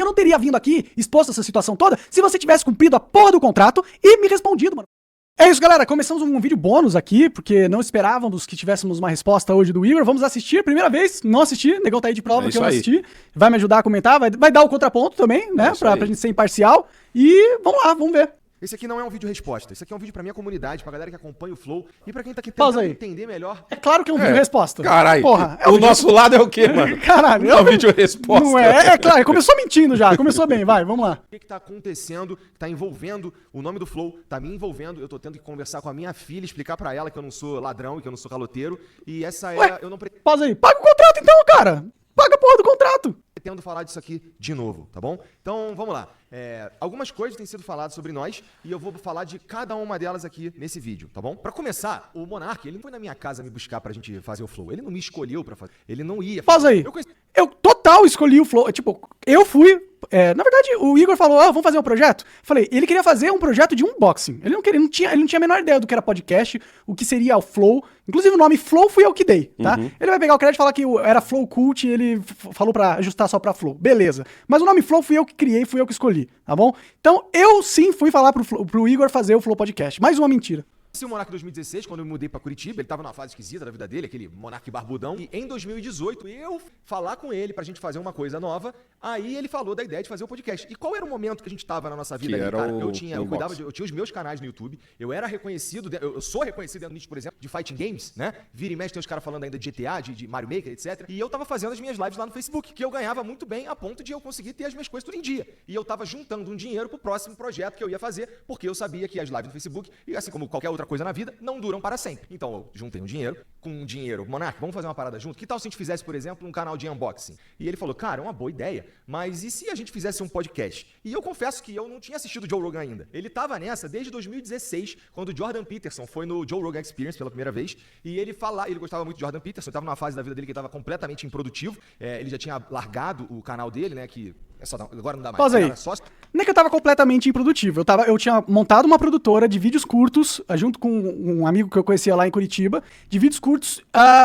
eu não teria vindo aqui, exposto essa situação toda, se você tivesse cumprido a porra do contrato e me respondido, mano. É isso, galera. Começamos um vídeo bônus aqui, porque não esperávamos que tivéssemos uma resposta hoje do Igor. Vamos assistir, primeira vez, não assisti, negão tá aí de prova que eu não assisti. Vai me ajudar a comentar, vai dar o contraponto também, né, pra gente ser imparcial. E vamos lá, vamos ver. Esse aqui não é um vídeo resposta, esse aqui é um vídeo pra minha comunidade, pra galera que acompanha o Flow e pra quem tá aqui tentando entender melhor. É claro que é um vídeo resposta. Caralho, porra, o nosso lado é o quê, mano? Caralho. É um vídeo resposta. Não é claro, começou mentindo já, começou bem, vai, vamos lá. O que tá acontecendo, que tá envolvendo o nome do Flow, tá me envolvendo, eu tô tendo que conversar com a minha filha, explicar pra ela que eu não sou ladrão e que eu não sou caloteiro, e essa eu não pausa aí, paga o contrato então, cara. Paga a porra do contrato. Pretendo falar disso aqui de novo, tá bom? Então, vamos lá. Algumas coisas têm sido faladas sobre nós e eu vou falar de cada uma delas aqui nesse vídeo, tá bom? Pra começar, o Monark, ele não foi na minha casa me buscar pra gente fazer o Flow. Ele não me escolheu pra fazer. Ele não ia. Pausa aí. Eu total escolhi o Flow. Tipo, eu fui... na verdade, o Igor falou, vamos fazer um projeto? Falei, ele queria fazer um projeto de unboxing. Ele não tinha a menor ideia do que era podcast, o que seria o Flow. Inclusive o nome Flow fui eu que dei, tá? Uhum. Ele vai pegar o crédito e falar que era Flow Cult e ele falou pra ajustar só pra Flow. Beleza. Mas o nome Flow fui eu que criei, fui eu que escolhi, tá bom? Então eu sim fui falar pro Igor fazer o Flow Podcast. Mais uma mentira. Esse Monark 2016, quando eu me mudei pra Curitiba, ele tava numa fase esquisita da vida dele, aquele Monark barbudão. E em 2018, eu falar com ele pra gente fazer uma coisa nova, aí ele falou da ideia de fazer o podcast. E qual era o momento que a gente tava na nossa vida ali, cara? Eu tinha os meus canais no YouTube, eu era reconhecido, eu sou reconhecido dentro do nicho, por exemplo, de fighting games, né? Vira e mexe tem os caras falando ainda de GTA, de Mario Maker, etc. E eu tava fazendo as minhas lives lá no Facebook, que eu ganhava muito bem a ponto de eu conseguir ter as minhas coisas tudo em dia. E eu tava juntando um dinheiro pro próximo projeto que eu ia fazer, porque eu sabia que as lives no Facebook, e assim como qualquer outra coisa na vida, não duram para sempre. Então eu juntei um dinheiro, com um dinheiro, Monark, vamos fazer uma parada junto? Que tal se a gente fizesse, por exemplo, um canal de unboxing? E ele falou, cara, é uma boa ideia, mas e se a gente fizesse um podcast? E eu confesso que eu não tinha assistido o Joe Rogan ainda. Ele tava nessa desde 2016, quando o Jordan Peterson foi no Joe Rogan Experience pela primeira vez, e ele gostava muito de Jordan Peterson, estava numa fase da vida dele que estava completamente improdutivo, ele já tinha largado o canal dele, né, que agora não dá mais. Pausa aí. Não é que eu tava completamente improdutivo. Eu tinha montado uma produtora de vídeos curtos, junto com um amigo que eu conhecia lá em Curitiba, de vídeos curtos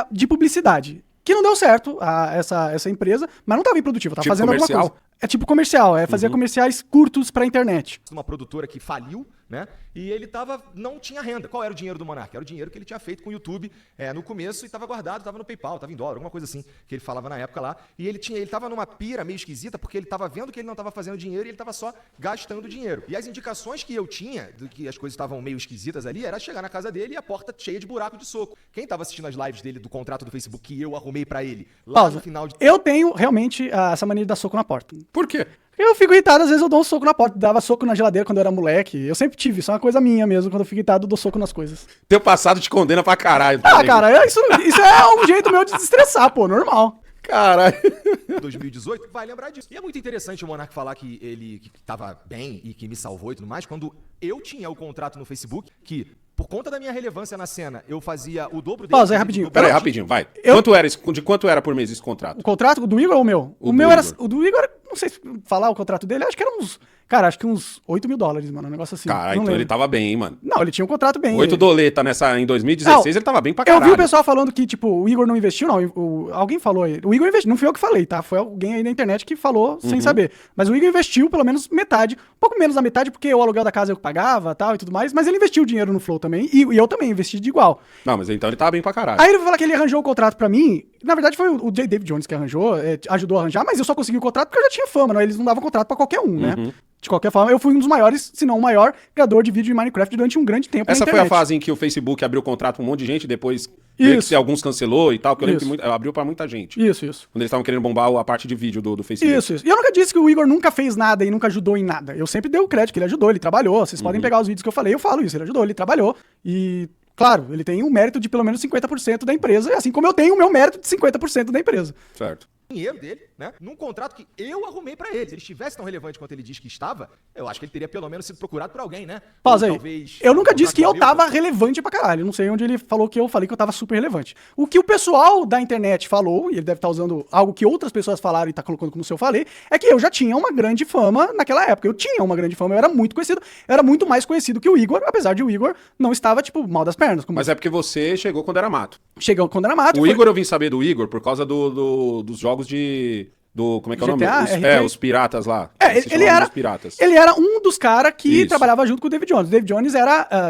de publicidade. Que não deu certo, essa empresa, mas não tava improdutivo, tava fazendo alguma coisa. É tipo comercial, fazia comerciais curtos pra internet. Uma produtora que faliu, né? E ele não tinha renda. Qual era o dinheiro do Monark? Era o dinheiro que ele tinha feito com o YouTube no começo e tava guardado, tava no PayPal, tava em dólar, alguma coisa assim, que ele falava na época lá. E ele tava numa pira meio esquisita, porque ele tava vendo que ele não tava fazendo dinheiro e ele tava só gastando dinheiro. E as indicações que eu tinha, do que as coisas estavam meio esquisitas ali, era chegar na casa dele e a porta cheia de buraco de soco. Quem tava assistindo as lives dele do contrato do Facebook que eu arrumei pra ele, lá no final de... Eu tenho realmente essa mania de dar soco na porta. Por quê? Eu fico irritado, às vezes eu dou um soco na porta, dava soco na geladeira quando eu era moleque. Eu sempre tive, isso é uma coisa minha mesmo, quando eu fico irritado, eu dou soco nas coisas. Teu passado te condena pra caralho. Cara, isso é um jeito meu de desestressar, pô, normal. Caralho. 2018, vai lembrar disso. E é muito interessante o Monark falar que ele tava bem e que me salvou e tudo mais, quando eu tinha o contrato no Facebook, que... Por conta da minha relevância na cena, eu fazia o dobro dele. Pausa aí, rapidinho. Peraí, rapidinho, vai. De quanto era por mês esse contrato? O contrato do Igor ou o meu? O meu era... O do Igor, não sei falar o contrato dele, acho que era uns... Cara, acho que uns $8 mil, mano, um negócio assim. Caralho, então ele tava bem, hein, mano. Não, ele tinha um contrato bem. 8 doleta em 2016, ele tava bem pra caralho. Eu vi o pessoal falando que, tipo, o Igor não investiu, não. Alguém falou aí. O Igor investiu, não fui eu que falei, tá? Foi alguém aí na internet que falou sem saber. Mas o Igor investiu pelo menos metade, um pouco menos da metade, porque o aluguel da casa eu que pagava tal e tudo mais, mas ele investiu dinheiro no Flow também, e eu também investi de igual. Não, mas então ele tava bem pra caralho. Aí ele falou que ele arranjou o contrato pra mim, na verdade foi o J. David Jones que arranjou, ajudou a arranjar, mas eu só consegui o contrato porque eu já tinha fama, né? Eles não davam contrato pra qualquer um, né? De qualquer forma, eu fui um dos maiores, se não o maior, criador de vídeo de Minecraft durante um grande tempo. Essa foi a fase em que o Facebook abriu contrato pra um monte de gente, depois alguns cancelou e tal, porque eu lembro que abriu pra muita gente. Isso. Quando eles estavam querendo bombar a parte de vídeo do Facebook. Isso. E eu nunca disse que o Igor nunca fez nada e nunca ajudou em nada. Eu sempre dei o crédito que ele ajudou, ele trabalhou. Vocês podem pegar os vídeos que eu falei, eu falo isso. Ele ajudou, ele trabalhou. E, claro, ele tem um mérito de pelo menos 50% da empresa, assim como eu tenho o meu mérito de 50% da empresa. Certo. Dinheiro dele, né? Num contrato que eu arrumei pra ele. Se ele estivesse tão relevante quanto ele diz que estava, eu acho que ele teria pelo menos sido procurado por alguém, né? Pausa aí. Eu nunca disse que eu tava relevante pra caralho. Eu não sei onde ele falou que eu falei que eu tava super relevante. O que o pessoal da internet falou, e ele deve estar usando algo que outras pessoas falaram e tá colocando como se eu falei, é que eu já tinha uma grande fama naquela época. Eu tinha uma grande fama, eu era muito conhecido. Eu era muito mais conhecido que o Igor, apesar de o Igor não estava, tipo, mal das pernas. Mas é porque você chegou quando era mato. Chegou quando era mato. O Igor, eu vim saber do Igor por causa dos jogos Como é que é o GTA, nome? Os piratas lá. Ele era um dos caras que Isso. trabalhava junto com o David Jones. O David Jones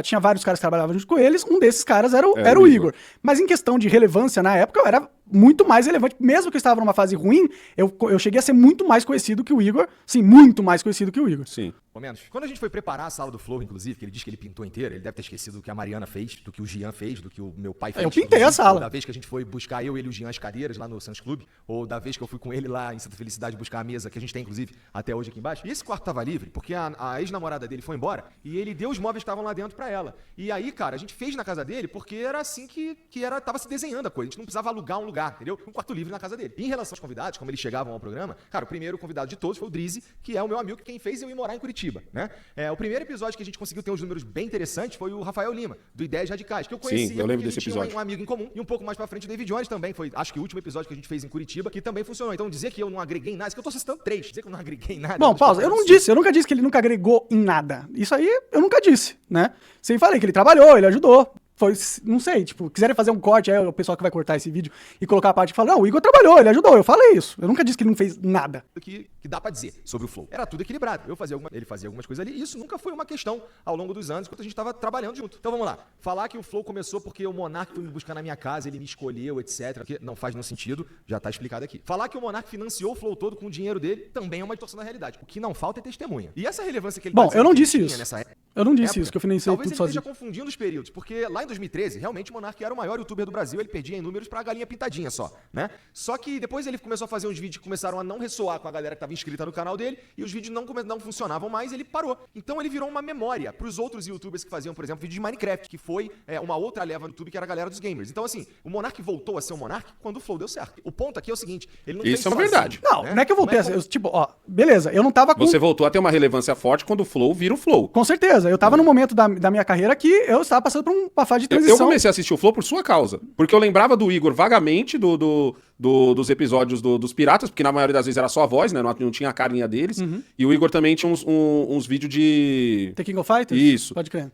tinha vários caras que trabalhavam junto com eles, um desses caras era o Igor. Mas em questão de relevância na época, eu era muito mais relevante. Mesmo que eu estava numa fase ruim, eu cheguei a ser muito mais conhecido que o Igor. Sim, muito mais conhecido que o Igor. Sim. Ou menos. Quando a gente foi preparar a sala do Flow, inclusive, que ele diz que ele pintou inteira, ele deve ter esquecido do que a Mariana fez, do que o Jean fez, do que o meu pai fez. Eu pintei a sala. Ou da vez que a gente foi buscar eu, ele e o Jean as cadeiras lá no Santos Clube, ou da vez que eu fui com ele lá em Santa Felicidade buscar a mesa, que a gente tem, inclusive, até hoje aqui embaixo. E esse quarto tava livre, porque a ex-namorada dele foi embora, e ele deu os móveis que estavam lá dentro pra ela. E aí, cara, a gente fez na casa dele, porque era assim que tava se desenhando a coisa. A gente não precisava alugar um lugar, entendeu? Um quarto livre na casa dele. E em relação aos convidados, como eles chegavam ao programa, cara, o primeiro convidado de todos foi o Drizzy, que é o meu amigo, quem fez eu ir morar em Curitiba, né? O primeiro episódio que a gente conseguiu ter uns números bem interessantes foi o Rafael Lima, do Ideias Radicais, que eu conhecia. Sim, eu lembro desse episódio. Tinha um amigo em comum. E um pouco mais pra frente o David Jones também foi, acho que o último episódio que a gente fez em Curitiba, que também funcionou. Então dizer que eu não agreguei em nada, isso que eu tô citando 3, dizer que eu não agreguei em nada. Bom, pausa, eu nunca disse que ele nunca agregou em nada. Isso aí eu nunca disse, né? Sempre falei que ele trabalhou, ele ajudou. Foi, não sei, tipo, quiserem fazer um corte, aí o pessoal que vai cortar esse vídeo e colocar a parte que fala, não, o Igor trabalhou, ele ajudou, eu falei isso. Eu nunca disse que ele não fez nada. Que dá pra dizer sobre o Flow. Era tudo equilibrado. Ele fazia algumas coisas ali, e isso nunca foi uma questão ao longo dos anos, enquanto a gente tava trabalhando junto. Então vamos lá. Falar que o Flow começou porque o Monark foi me buscar na minha casa, ele me escolheu, etc. Que não faz nenhum sentido, já tá explicado aqui. Falar que o Monark financiou o Flow todo com o dinheiro dele, também é uma distorção da realidade. O que não falta é testemunha. E essa relevância que ele Bom, eu não disse tinha isso. Nessa Eu não disse época, isso, que eu financiei talvez tudo ele sozinho. esteja confundindo os períodos, porque lá em 2013, realmente o Monark era o maior youtuber do Brasil, ele perdia em números pra galinha pintadinha só, né? Só que depois ele começou a fazer uns vídeos que começaram a não ressoar com a galera que tava inscrita no canal dele, e os vídeos não funcionavam mais, ele parou. Então ele virou uma memória pros outros youtubers que faziam, por exemplo, vídeo de Minecraft, que foi uma outra leva no YouTube, que era a galera dos gamers. Então assim, o Monark voltou a ser o Monark quando o Flow deu certo. O ponto aqui é o seguinte, ele não Isso fez é uma verdade. Não, não é que eu voltei a ser, tipo, ó, beleza, eu não tava com... Você voltou a ter uma relevância forte quando o Flow vira o Flow. Com certeza, eu tava num momento da minha carreira que eu estava passando por uma fase de transição. Eu comecei a assistir o Flow por sua causa, porque eu lembrava do Igor vagamente dos episódios dos Piratas, porque na maioria das vezes era só a voz, né? Não tinha a carinha deles. E o Igor também tinha uns vídeos de... The King of Fighters? Isso. Pode crer.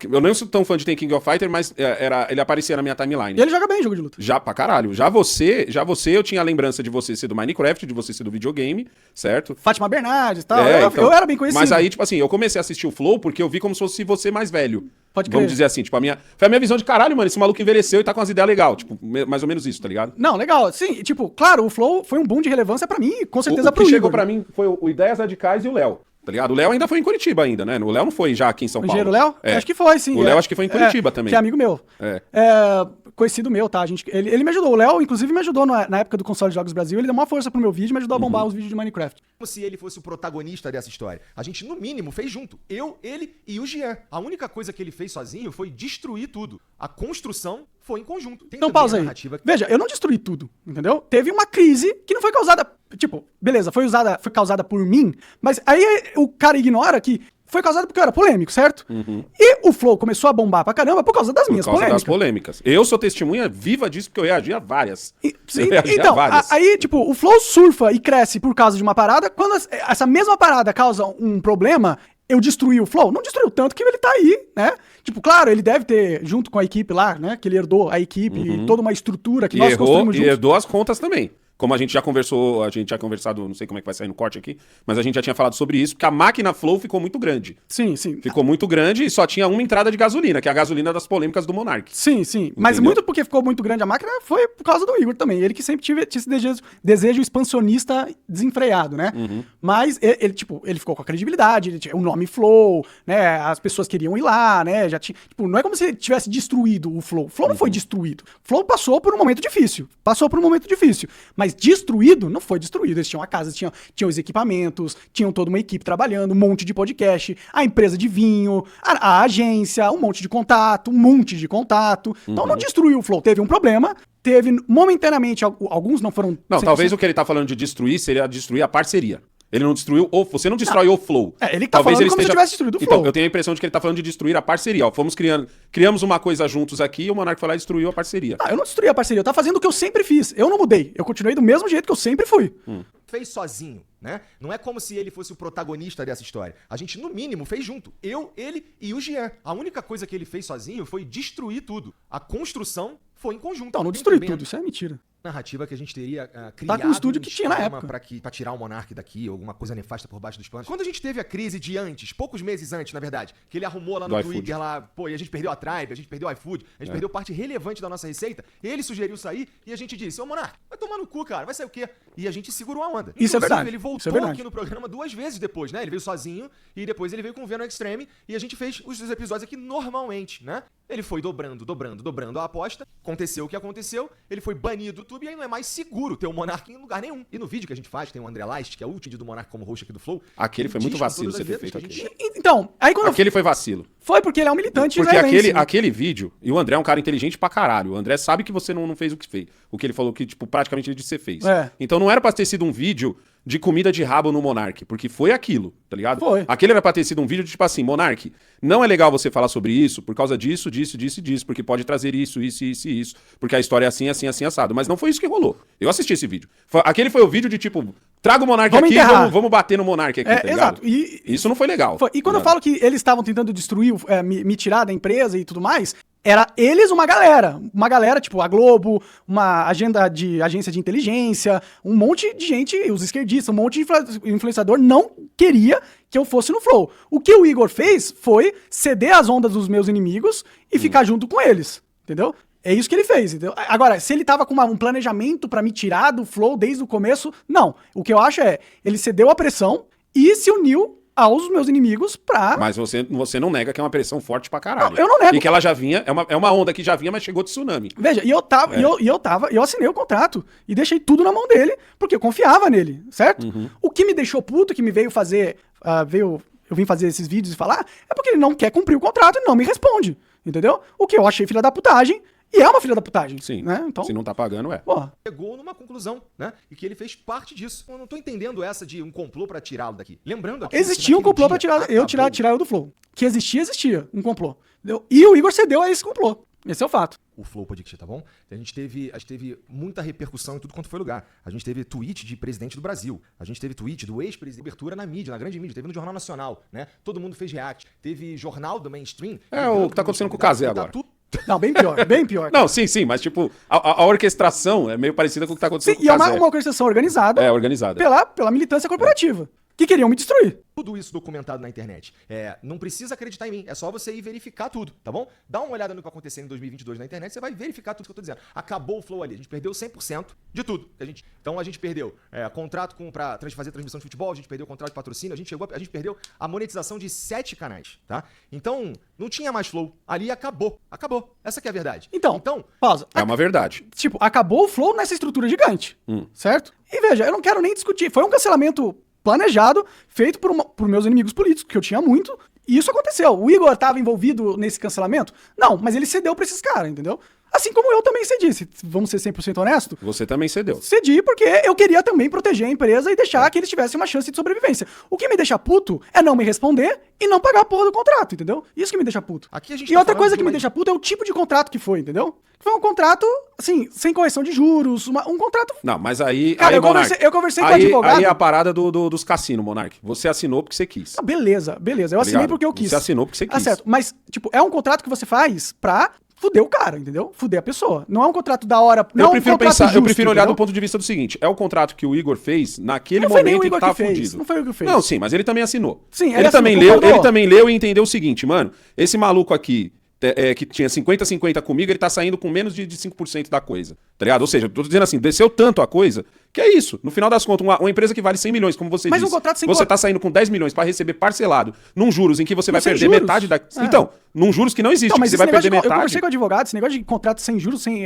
Eu não sou tão fã de The King of Fighters, mas ele aparecia na minha timeline. E ele joga bem jogo de luta. Já pra caralho. Já você, eu tinha a lembrança de você ser do Minecraft, de você ser do videogame, certo? Fátima Bernardes e tal. Então, eu era bem conhecido. Mas aí, tipo assim, eu comecei a assistir o Flow porque eu vi como se fosse você mais velho. Pode crer. Vamos dizer assim, tipo, foi a minha visão de caralho, mano, esse maluco envelheceu e tá com umas ideias legais. Tipo, mais ou menos isso, tá ligado? Não, legal. Sim, tipo, claro, o Flow foi um boom de relevância pra mim e com certeza O pro que Igor. chegou pra mim foi o Ideias Radicais e o Léo. Tá ligado? O Léo ainda foi em Curitiba ainda, né? O Léo não foi já aqui em São O Paulo. engenheiro Léo? É. Acho que foi, sim. O Léo acho que foi em Curitiba também. Que é amigo meu. Conhecido meu, tá? Ele me ajudou. O Léo, inclusive, me ajudou na época do Console de Jogos Brasil. Ele deu uma força pro meu vídeo e me ajudou a bombar os vídeos de Minecraft. Como se ele fosse o protagonista dessa história. A gente, no mínimo, fez junto. Eu, ele e o Jean. A única coisa que ele fez sozinho foi destruir tudo. A construção foi em conjunto. Tem Então também pausa a aí. narrativa que... Veja, eu não destruí tudo, entendeu? Teve uma crise que não foi causada... Tipo, beleza, foi causada por mim, mas aí o cara ignora que foi causada porque eu era polêmico, certo? E o Flow começou a bombar pra caramba por causa das minhas polêmicas. Das polêmicas. Eu sou testemunha viva disso porque eu reagi a várias. Então, aí, tipo, o Flow surfa e cresce por causa de uma parada. Quando essa mesma parada causa um problema, eu destruí o Flow? Não destruiu tanto que ele tá aí, né? Tipo, claro, ele deve ter, junto com a equipe lá, né? Que ele herdou a equipe e toda uma estrutura que nós construímos juntos. E herdou as contas também. Como a gente já conversado, não sei como é que vai sair no corte aqui, mas a gente já tinha falado sobre isso, porque a máquina Flow ficou muito grande. Sim, sim. Ficou muito grande e só tinha uma entrada de gasolina, que é a gasolina das polêmicas do Monark. Sim, sim. Entendeu? Mas muito porque ficou muito grande a máquina foi por causa do Igor também. Ele que sempre tinha esse desejo expansionista desenfreado, né? Mas ele ficou com a credibilidade, ele tinha o nome Flow, né? As pessoas queriam ir lá, né? Já tinha, tipo, não é como se ele tivesse destruído o Flow. O Flow não foi destruído. O Flow passou por um momento difícil. Mas destruído, não foi destruído. Eles tinham a casa, tinham os equipamentos, tinham toda uma equipe trabalhando, um monte de podcast, a empresa de vinho, a agência, um monte de contato. Então não destruiu o Flow. Teve um problema, momentaneamente, alguns não foram... Não, talvez o que ele tá falando de destruir seria destruir a parceria. Ele não destruiu, você não destrói o Flow. Ele tá falando como se tivesse destruído o Flow. Então, eu tenho a impressão de que ele tá falando de destruir a parceria. Ó, criamos uma coisa juntos aqui e o Monark foi lá e destruiu a parceria. Eu não destruí a parceria, eu tava fazendo o que eu sempre fiz. Eu não mudei, eu continuei do mesmo jeito que eu sempre fui. Fez sozinho, né? Não é como se ele fosse o protagonista dessa história. A gente, no mínimo, fez junto. Eu, ele e o Jean. A única coisa que ele fez sozinho foi destruir tudo. A construção foi em conjunto. Não destruí tudo, isso é mentira. narrativa que a gente teria criado Tá com o estúdio que tinha na esquema época. pra tirar o Monark daqui, alguma coisa nefasta por baixo dos panos. Quando a gente teve a crise de antes, poucos meses antes, na verdade, que ele arrumou lá no Twitter, lá, pô, e a gente perdeu a Tribe, a gente perdeu o iFood, a gente perdeu parte relevante da nossa receita, ele sugeriu sair e a gente disse, ô Monark, vai tomar no cu, cara, vai sair o quê? E a gente segurou a onda. Isso é verdade. Ele voltou aqui no programa 2 vezes depois, né? Ele veio sozinho e depois ele veio com o Venom Extreme e a gente fez os episódios aqui normalmente, né? Ele foi dobrando a aposta. Aconteceu o que aconteceu. Ele foi banido do YouTube e aí não é mais seguro ter o Monark em lugar nenhum. E no vídeo que a gente faz, tem o André Leist, que é o último do Monark como host aqui do Flow. Aquele foi muito vacilo você ter feito aquilo. Então, aí quando Aquele foi vacilo. Foi porque ele é um militante Porque israelense, né? aquele vídeo, e o André é um cara inteligente pra caralho. O André sabe que você não fez o que fez. O que ele falou que, tipo, praticamente ele disse que você fez. É. Então não era pra ter sido um vídeo de comida de rabo no Monark, porque foi aquilo, tá ligado? Foi. Aquele era pra ter sido um vídeo de tipo assim, Monark, não é legal você falar sobre isso por causa disso, porque pode trazer isso, porque a história é assim, assado. Mas não foi isso que rolou. Eu assisti esse vídeo. Aquele foi o vídeo de tipo, traga o Monark aqui, vamos bater no Monark aqui, tá ligado? Exato. E isso não foi legal. E quando eu falo que eles estavam tentando destruir, me tirar da empresa e tudo mais, era eles uma galera, tipo a Globo, uma agência de inteligência, um monte de gente, os esquerdistas, um monte de influenciador não queria que eu fosse no Flow. O que o Igor fez foi ceder às ondas dos meus inimigos e ficar junto com eles, entendeu? É isso que ele fez, entendeu? Agora, se ele tava com um planejamento pra me tirar do Flow desde o começo, não. O que eu acho é, ele cedeu a pressão e se uniu aos meus inimigos pra... Mas você não nega que é uma pressão forte pra caralho. Não, eu não nego. E que ela já vinha, é uma onda que já vinha, mas chegou de tsunami. Veja, eu assinei o contrato e deixei tudo na mão dele, porque eu confiava nele, certo? Uhum. O que me deixou puto, que me veio fazer, eu vim fazer esses vídeos e falar, é porque ele não quer cumprir o contrato e não me responde, entendeu? O que eu achei filha da putagem, e é uma filha da putagem. Sim, né? Então, se não tá pagando, é. Porra. Chegou numa conclusão, né? E que ele fez parte disso. Eu não tô entendendo essa de um complô pra tirá-lo daqui. Lembrando aqui... Existia um complô pra tirar eu do Flow. Que existia um complô. Entendeu? E o Igor cedeu a esse complô. Esse é o fato. O Flow Podcast, tá bom? A gente teve muita repercussão em tudo quanto foi lugar. A gente teve tweet de presidente do Brasil. A gente teve tweet do ex-presidente, abertura na mídia, na grande mídia. Teve no Jornal Nacional, né? Todo mundo fez react. Teve jornal do mainstream. É o que tá acontecendo com o Cazé agora. Não, bem pior, bem pior. Não, sim, mas tipo, a orquestração é meio parecida com o que tá acontecendo com o Cazé. E é uma orquestração organizada. É, organizada. Pela militância corporativa. Que queriam me destruir. Tudo isso documentado na internet. Não precisa acreditar em mim, é só você ir verificar tudo, tá bom? Dá uma olhada no que vai acontecer em 2022 na internet, você vai verificar tudo que eu tô dizendo. Acabou o Flow ali, a gente perdeu 100% de tudo. Então a gente perdeu contrato pra fazer transmissão de futebol, a gente perdeu contrato de patrocínio, a gente perdeu a monetização de 7 canais, tá? Então, não tinha mais Flow. Ali acabou. Essa que é a verdade. Então pausa. É uma verdade. Tipo, acabou o Flow nessa estrutura gigante, certo? E veja, eu não quero nem discutir. Foi um cancelamento planejado, feito por meus inimigos políticos, que eu tinha muito, e isso aconteceu. O Igor estava envolvido nesse cancelamento? Não, mas ele cedeu pra esses caras, entendeu? Assim como eu também cedi, vamos ser 100% honesto. Você também cedeu. Cedi porque eu queria também proteger a empresa e deixar que eles tivessem uma chance de sobrevivência. O que me deixa puto é não me responder e não pagar a porra do contrato, entendeu? Isso que me deixa puto. Aqui a gente e outra coisa que me deixa puto é o tipo de contrato que foi, entendeu? Foi um contrato, assim, sem correção de juros, um contrato... Não, mas aí... Cara, eu conversei com o advogado... Aí é a parada dos cassinos, Monark. Você assinou porque você quis. Ah, beleza. Eu assinei porque eu quis. Você assinou porque você quis. Ah, certo. Mas, tipo, é um contrato que você faz pra fuder o cara, entendeu? Fuder a pessoa. Não é um contrato da hora... Eu prefiro olhar do ponto de vista do seguinte, é o contrato que o Igor fez naquele momento em que tava fudido. Não foi o Igor que fez. Não, sim, mas ele também assinou. Sim, ele também leu e entendeu o seguinte, mano, esse maluco aqui... que tinha 50-50 comigo, ele tá saindo com menos de 5% da coisa, tá ligado? Ou seja, tô dizendo assim, desceu tanto a coisa, que é isso. No final das contas, uma empresa que vale 100 milhões, como você disse, você tá saindo com 10 milhões pra receber parcelado, num juros em que você vai perder metade da... Então, num juros que não existe, que você vai perder metade. Eu conversei com o advogado, esse negócio de contrato sem juros, sem...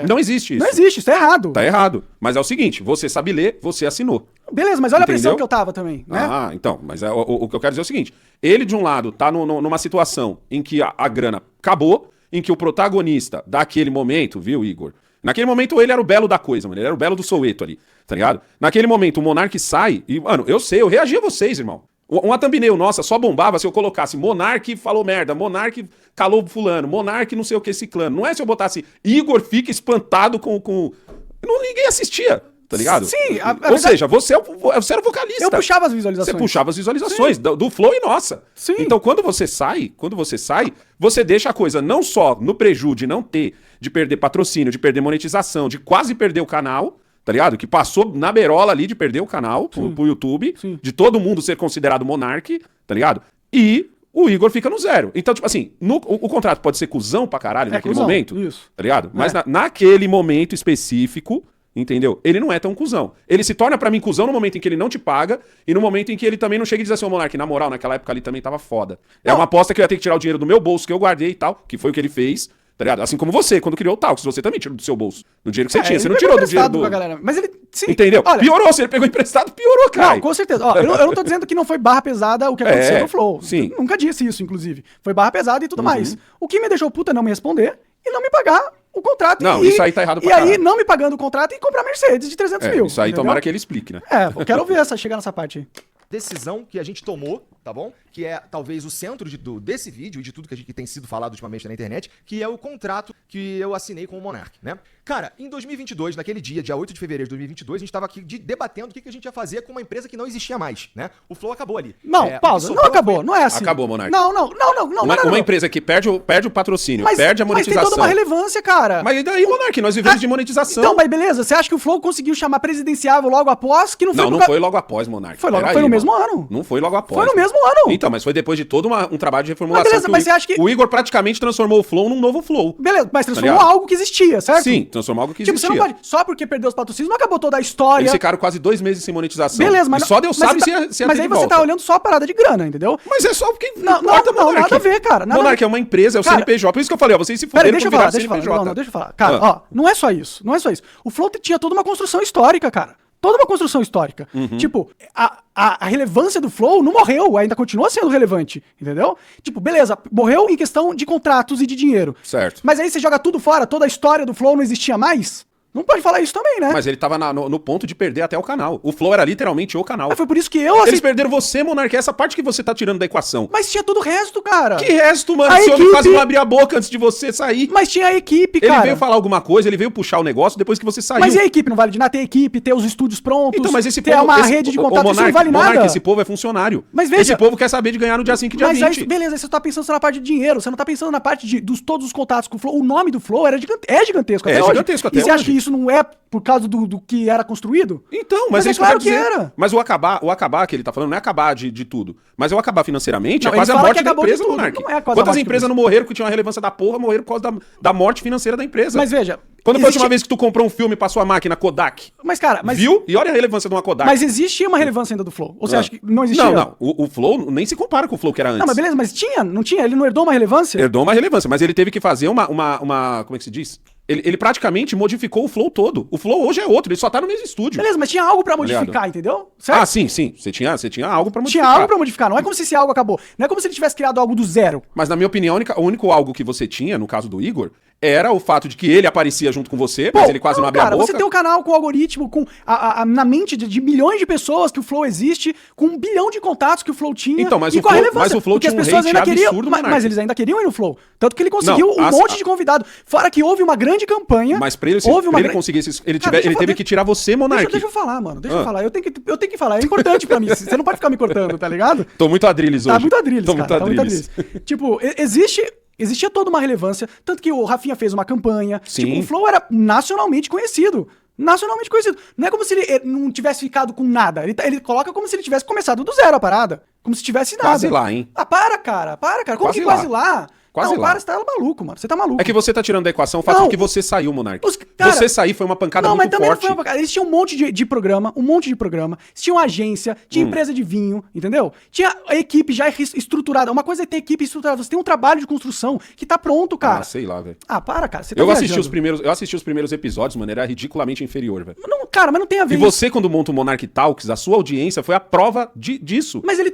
Não existe isso. Não existe, isso é errado. Tá errado. Mas é o seguinte, você sabe ler, você assinou. Beleza, mas olha a pressão que eu tava também, né? Ah, então, mas o que eu quero dizer é o seguinte, ele de um lado tá numa situação em que a grana acabou, em que o protagonista daquele momento, viu, Igor? Naquele momento ele era o belo da coisa, mano. Ele era o belo do Soweto ali, tá ligado? Naquele momento o Monark sai e, mano, eu reagi a vocês, irmão. Uma thumbnail nossa só bombava se eu colocasse Monark falou merda, Monark calou fulano, Monark não sei o que ciclano. Não é se eu botasse Igor fica espantado com... Ninguém assistia. tá ligado? Sim, Ou seja, você era o vocalista. Eu puxava as visualizações. Você puxava as visualizações do Flow e nossa. Sim. Então quando você sai, você deixa a coisa não só no preju de não ter, de perder patrocínio, de perder monetização, de quase perder o canal, tá ligado? Que passou na beirola ali de perder o canal pro YouTube, de todo mundo ser considerado monarque, tá ligado? E o Igor fica no zero. Então, tipo assim, o contrato pode ser cuzão pra caralho naquele momento, isso. tá ligado? Mas naquele momento específico, entendeu? Ele não é tão cuzão. Ele se torna pra mim cuzão no momento em que ele não te paga e no momento em que ele também não chega e diz assim, ô Monark, na moral, naquela época ali também tava foda. É uma aposta que eu ia ter que tirar o dinheiro do meu bolso que eu guardei e tal, que foi o que ele fez, tá ligado? Assim como você, quando criou o Talks, você também tirou do seu bolso, do dinheiro que você tinha. Você não tirou do dinheiro do... Galera. Mas ele, sim. Entendeu? Olha, piorou, se ele pegou emprestado, piorou, cara. Não, com certeza. Ó, eu não tô dizendo que não foi barra pesada o que aconteceu no Flow. Sim. Eu nunca disse isso, inclusive. Foi barra pesada e tudo mais. O que me deixou puta é não me responder e não me pagar o contrato. Não, isso aí tá errado pra E aí, caralho. não me pagando o contrato e comprar Mercedes de 300 mil. Isso aí entendeu? tomara que ele explique, né? Eu quero ver chegar nessa parte aí. Decisão que a gente tomou, tá bom? Que é talvez o centro desse vídeo e de tudo que tem sido falado ultimamente na internet, que é o contrato que eu assinei com o Monark, né? Cara, em 2022, naquele dia 8 de fevereiro de 2022, a gente tava aqui debatendo o que a gente ia fazer com uma empresa que não existia mais, né? O Flow acabou ali. Não, pausa. Não acabou, não é assim. Acabou, Monark. Não. Uma empresa que perde o patrocínio, perde a monetização. Mas tem toda uma relevância, cara. Mas e daí, Monark? Nós vivemos de monetização. Então, mas beleza, você acha que o Flow conseguiu chamar presidenciável logo após? Que não foi Não foi logo após, Monark. Foi no mesmo ano. Não foi logo após. Foi no mesmo ano. Então, mas foi depois de todo um trabalho de reformulação. Mas beleza, mas você acha que... O Igor praticamente transformou o Flow num novo Flow. Beleza, mas transformou algo que existia, certo? Sim, transformou algo que existia. Você não pode... Só porque perdeu os patrocínios, não acabou toda a história. Eles ficaram quase 2 meses sem monetização. Beleza, mas... E só Deus sabe se ia Mas aí você tá olhando só a parada de grana, entendeu? Mas é só porque... Não, nada a ver, cara. Monark é uma empresa, é o CNPJ. Por isso que eu falei, ó, vocês se fuderam deixa eu falar. Deixa eu falar. Cara, ó, não é só isso. O Flow tinha toda uma construção histórica, cara. Toda uma construção histórica. Tipo, a relevância do Flow não morreu, ainda continua sendo relevante, entendeu? Tipo, beleza, morreu em questão de contratos e de dinheiro. Certo. Mas aí você joga tudo fora, toda a história do Flow não existia mais? Não pode falar isso também, né? Mas ele tava no ponto de perder até o canal. O Flow era literalmente o canal. Mas foi por isso que eu Eles perderam você, Monark, essa parte que você tá tirando da equação. Mas tinha todo o resto, cara. Que resto, mano? A Esse homem equipe... quase não abria a boca antes de você sair. Mas tinha a equipe, cara. Ele veio falar alguma coisa, ele veio puxar o negócio depois que você saiu. Mas e a equipe? Não vale de nada ter equipe, ter os estúdios prontos, então, mas esse ter povo, uma rede de contato, Monark, isso não vale nada. Esse povo é funcionário. Mas veja... Esse povo quer saber de ganhar no dia 5 e dia 20. Mas aí, beleza, aí você tá pensando só na parte de dinheiro, você não tá pensando na parte de todos os contatos com o Flow. O nome do Flow é gigantesco até hoje. Gigantesco até hoje. E você acha hoje. que isso não é por causa do que era construído? Então, mas é isso claro que eu quero dizer. era. Mas o acabar que ele tá falando não é acabar de tudo. Mas é o acabar financeiramente, Não, é quase a ele fala morte que da acabou de empresa, tudo, Monark. não é quase a Quantas morte da empresas não morreram que tinham uma relevância da porra, morreram por causa da morte financeira da empresa. Mas veja... Quando foi a última vez que tu comprou um filme pra sua máquina Kodak? Mas, cara... Viu? E olha a relevância de uma Kodak. Mas existia uma relevância ainda do Flow? Ou você acha que não existia? Não. O Flow nem se compara com o Flow que era antes. Não, mas beleza, mas tinha? Não tinha? Ele não herdou uma relevância? Herdou uma relevância, mas ele teve que fazer uma como é que se diz? Ele praticamente modificou o Flow todo. O Flow hoje é outro, ele só tá no mesmo estúdio. Beleza, mas tinha algo pra modificar, entendeu? Certo? Ah, sim. Você tinha algo pra modificar. Tinha algo pra modificar, não é como se esse algo acabou. Não é como se ele tivesse criado algo do zero. Mas na minha opinião, o único algo que você tinha, no caso do Igor, era o fato de que ele aparecia junto com você, mas ele quase não abria a boca. Você tem um canal com algoritmo, com na mente de milhões de pessoas que o Flow existe, com 1 bilhão de contatos que o Flow tinha. Então, mas e o com a Flow, relevância, mas o Flow porque tinha as um pessoas hate ainda queriam, absurdo, mas eles ainda queriam ir no Flow. Tanto que ele conseguiu monte de convidado. Fora que houve uma grande campanha. Mas pra ele conseguir ele teve que tirar você, Monark. Deixa eu falar, mano. Deixa eu falar. Eu tenho que falar. É importante pra mim. Você não pode ficar me cortando, tá ligado? Tô muito adrilles hoje. Tá muito adrilles, cara. Tá muito adrilles. Tipo, existia toda uma relevância, tanto que o Rafinha fez uma campanha. Sim. Tipo, o Flow era nacionalmente conhecido. Nacionalmente conhecido. Não é como se ele não tivesse ficado com nada. Ele coloca como se ele tivesse começado do zero a parada. Como se tivesse nada. Quase lá, hein? Ah, para, cara. Como que quase lá? Quase lá. Para, você tá maluco, mano. Você tá maluco. É que você tá tirando da equação o fato de que você saiu, Monark. Você sair foi uma pancada muito forte. Não, mas também não foi uma pancada. Eles tinham um monte de programa, Eles tinham agência, tinha empresa de vinho, entendeu? Tinha a equipe já estruturada. Uma coisa é ter equipe estruturada. Você tem um trabalho de construção que tá pronto, cara. Ah, sei lá, velho. Ah, para, cara. Você tá eu assisti os primeiros episódios, mano. Era ridiculamente inferior, velho. Cara, mas não tem a ver. E você, quando monta o Monark Talks, a sua audiência foi a prova disso. Mas ele